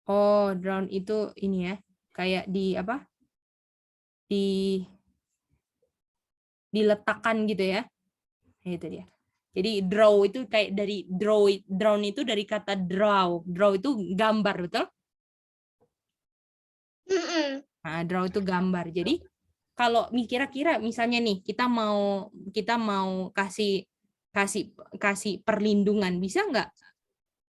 A: Oh, drown itu ini ya, kayak diletakkan gitu ya. Nah, itu dia. Jadi draw itu kayak dari drown itu dari kata draw. Draw itu gambar, betul? Nah, draw itu gambar. Jadi kalau kira-kira misalnya nih kita mau kasih perlindungan, bisa nggak?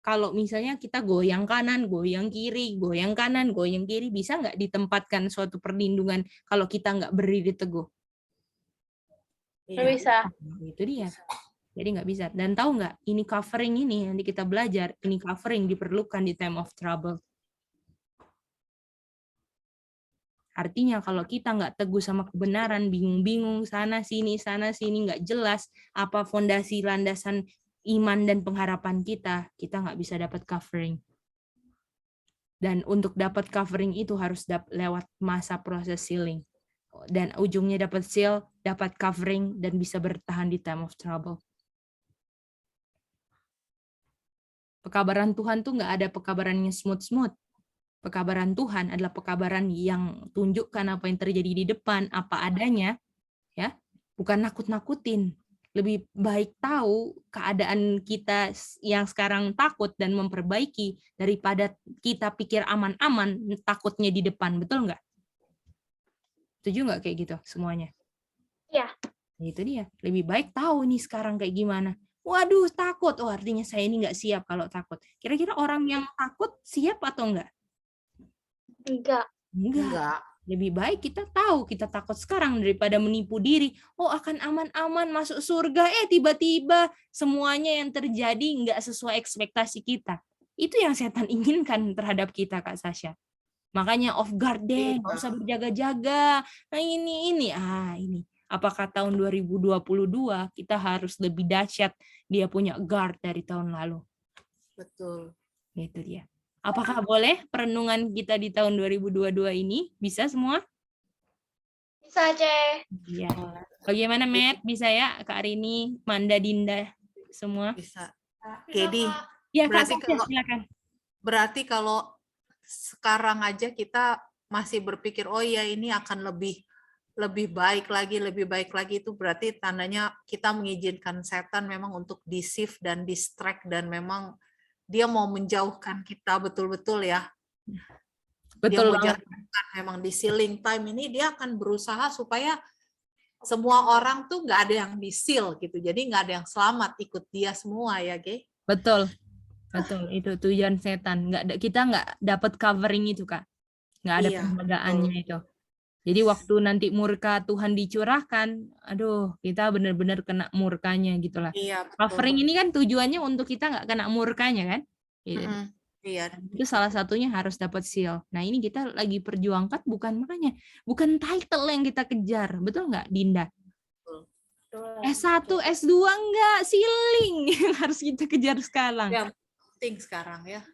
A: Kalau misalnya kita goyang kanan, goyang kiri, goyang kanan, goyang kiri, bisa nggak ditempatkan suatu perlindungan kalau kita nggak berdiri teguh?
B: Nggak bisa.
A: Itu dia. Jadi nggak bisa. Dan tahu nggak, ini covering ini yang kita belajar, ini covering diperlukan di time of trouble. Artinya kalau kita nggak teguh sama kebenaran, bingung-bingung, sana sini, nggak jelas apa fondasi landasan iman dan pengharapan kita nggak bisa dapat covering. Dan untuk dapat covering itu harus lewat masa proses sealing. Dan ujungnya dapat seal, dapat covering, dan bisa bertahan di time of trouble. Pekabaran Tuhan tuh nggak ada pekabarannya smooth-smooth. Pekabaran Tuhan adalah pekabaran yang tunjukkan apa yang terjadi di depan, apa adanya, ya, bukan nakut-nakutin. Lebih baik tahu keadaan kita yang sekarang takut dan memperbaiki daripada kita pikir aman-aman, takutnya di depan, betul nggak? Setuju nggak kayak gitu semuanya?
C: Iya.
A: Itu dia. Lebih baik tahu nih sekarang kayak gimana. Waduh, takut. Oh, artinya saya ini nggak siap kalau takut. Kira-kira orang yang takut siap atau enggak?
C: Enggak.
A: Enggak. Lebih baik kita tahu, kita takut sekarang daripada menipu diri. Oh, akan aman-aman masuk surga. Tiba-tiba semuanya yang terjadi nggak sesuai ekspektasi kita. Itu yang setan inginkan terhadap kita, Kak Sasha. Makanya off guard deh, nggak usah berjaga-jaga. Nah ini. Apakah tahun 2022 kita harus lebih dahsyat dia punya guard dari tahun lalu?
E: Betul.
A: Itu dia. Apakah boleh perenungan kita di tahun 2022 ini? Bisa semua?
C: Bisa aja.
A: Iya. Bagaimana, Matt? Bisa ya, Kak Arini, Manda, Dinda, semua?
E: Bisa. Kedi,
A: Ya, Kak
E: berarti
A: Sasha,
E: kalau
A: silakan.
E: berarti kalau sekarang aja kita masih berpikir oh ya ini akan lebih baik lagi itu berarti tandanya kita mengizinkan setan memang untuk deceive dan distract dan memang dia mau menjauhkan kita betul-betul ya.
A: Betul
E: dia mau
A: banget.
E: jatuhkan memang di sealing time ini dia akan berusaha supaya semua orang tuh nggak ada yang di-seal gitu. Jadi nggak ada yang selamat ikut dia semua ya, Ge.
A: Betul. Itu tujuan setan. Kita nggak dapat covering itu, Kak. Nggak ada
E: Iya,
A: penjagaannya itu. Jadi waktu nanti murka Tuhan dicurahkan, aduh, kita benar-benar kena murkanya gitu lah.
E: Iya, betul.
A: Covering ini kan tujuannya untuk kita nggak kena murkanya kan? Gitu.
E: Iya.
A: Itu salah satunya harus dapat seal. Nah ini kita lagi perjuangkan bukan title yang kita kejar, betul nggak, Dinda? S1, S2 enggak, sealing yang harus kita kejar sekarang.
E: Yang penting sekarang ya.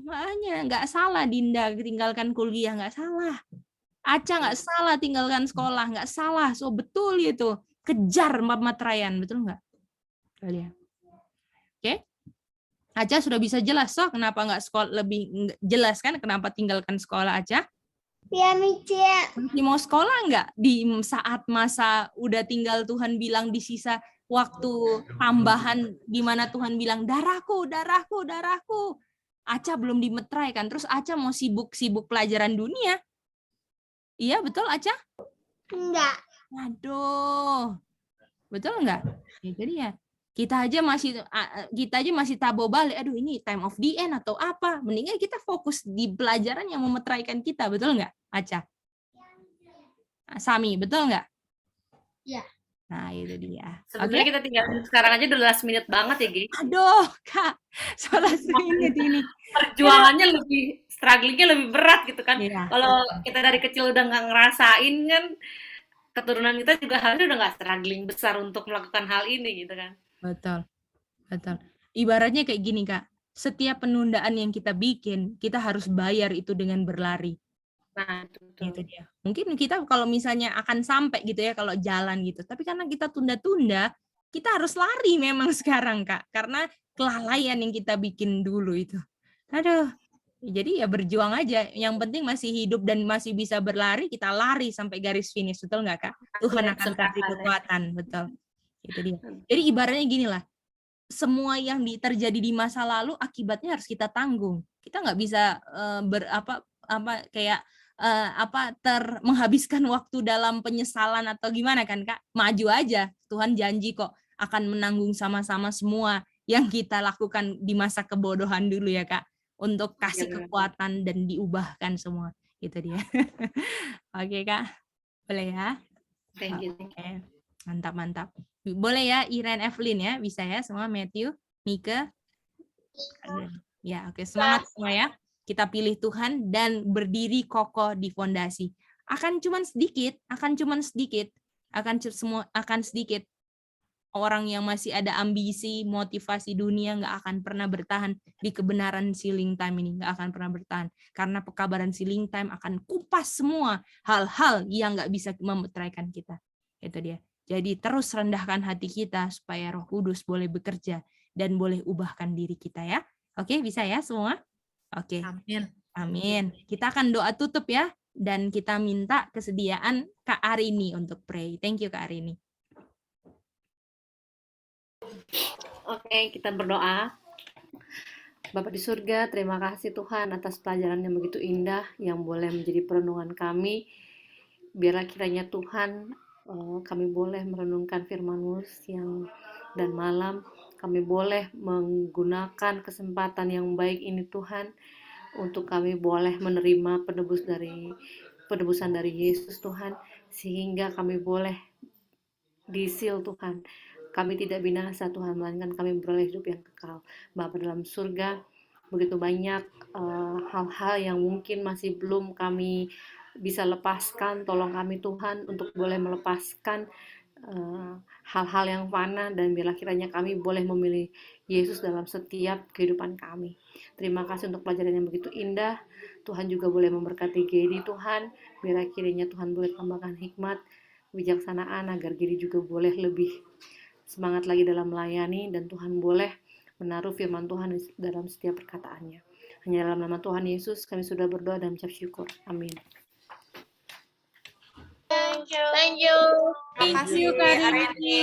A: Makanya nggak salah Dinda tinggalkan kuliah, nggak salah. Aca nggak salah tinggalkan sekolah, nggak salah. So betul itu. Kejar matraian, betul nggak? Kalian. Oke? Aca sudah bisa jelas, so kenapa nggak sekolah lebih jelas kan? Kenapa tinggalkan sekolah Aca?
G: Ya, Micia.
A: Masih mau sekolah nggak di saat masa udah tinggal Tuhan bilang di sisa waktu tambahan di mana Tuhan bilang darahku. Aca belum dimetrai kan? Terus Aca mau sibuk pelajaran dunia. Iya, betul, Aca?
G: Enggak.
A: Aduh. Betul enggak? Jadi ya, kita aja masih tabo balik. Aduh, ini time of the end atau apa? Mendingan kita fokus di pelajaran yang memetraikan kita. Betul enggak, Aca? Sami, betul enggak?
G: Iya.
A: Nah, itu dia.
F: Sebenarnya kita tinggal sekarang aja udah last minute banget ya, Gi.
A: Aduh, Kak. Last minute ini.
F: Perjuangannya strugglingnya lebih berat gitu kan.
A: Iya.
F: Kalau kita dari kecil udah nggak ngerasain kan, keturunan kita juga harusnya udah nggak struggling besar untuk melakukan hal ini gitu kan.
A: Betul. Ibaratnya kayak gini, Kak. Setiap penundaan yang kita bikin, kita harus bayar itu dengan berlari.
F: Nah,
A: itu dia. Mungkin kita kalau misalnya akan sampai gitu ya kalau jalan gitu. Tapi karena kita tunda-tunda, kita harus lari memang sekarang, Kak. Karena kelalaian yang kita bikin dulu itu. Aduh. Jadi ya berjuang aja. Yang penting masih hidup dan masih bisa berlari, kita lari sampai garis finish. Betul nggak, Kak? Tuhan akan kasih kekuatan. Betul. Itu dia. Jadi ibaratnya gini lah. Semua yang terjadi di masa lalu akibatnya harus kita tanggung. Kita nggak bisa menghabiskan waktu dalam penyesalan atau gimana kan, Kak? Maju aja. Tuhan janji kok akan menanggung sama-sama semua yang kita lakukan di masa kebodohan dulu ya, Kak. Untuk kasih kekuatan dan diubahkan semua. Itu dia. Oke, Kak. Boleh ya?
F: Thank you.
A: Oke. Mantap. Boleh ya, Iren Evelyn ya? Bisa ya semua, Matthew, Mika? Ya, oke. Semangat semua ya. Kita pilih Tuhan dan berdiri kokoh di fondasi. Akan sedikit orang yang masih ada ambisi, motivasi dunia nggak akan pernah bertahan di kebenaran sealing time ini, nggak akan pernah bertahan. Karena pekabaran sealing time akan kupas semua hal-hal yang nggak bisa memetraikan kita. Itu dia. Jadi terus rendahkan hati kita supaya Roh Kudus boleh bekerja dan boleh ubahkan diri kita ya. Oke, bisa ya semua? Oke. Amin. Kita akan doa tutup ya. Dan kita minta kesediaan Kak Arini untuk pray. Thank you, Kak Arini.
F: Oke, kita berdoa. Bapa di surga, terima kasih Tuhan atas pelajaran yang begitu indah yang boleh menjadi perenungan kami. Biarlah kiranya Tuhan, kami boleh merenungkan firman-Mu siang dan malam. Kami boleh menggunakan kesempatan yang baik ini Tuhan, untuk kami boleh menerima penebus dari penebusan dari Yesus Tuhan, sehingga kami boleh disil Tuhan. Kami tidak binasa Tuhan, melainkan kami beroleh hidup yang kekal. Bapa dalam surga, begitu banyak hal-hal yang mungkin masih belum kami bisa lepaskan. Tolong kami Tuhan untuk boleh melepaskan hal-hal yang fana, dan biarlah kiranya kami boleh memilih Yesus dalam setiap kehidupan kami. Terima kasih untuk pelajaran yang begitu indah. Tuhan juga boleh memberkati Gedi Tuhan, biarlah kiranya Tuhan boleh tambahkan hikmat, kebijaksanaan, agar Gedi juga boleh lebih semangat lagi dalam melayani, dan Tuhan boleh menaruh firman Tuhan dalam setiap perkataannya. Hanya dalam nama Tuhan Yesus kami sudah berdoa dan mengucap syukur. Amin.
C: Thank you.
B: Thank you.
E: Terima kasih, Arini.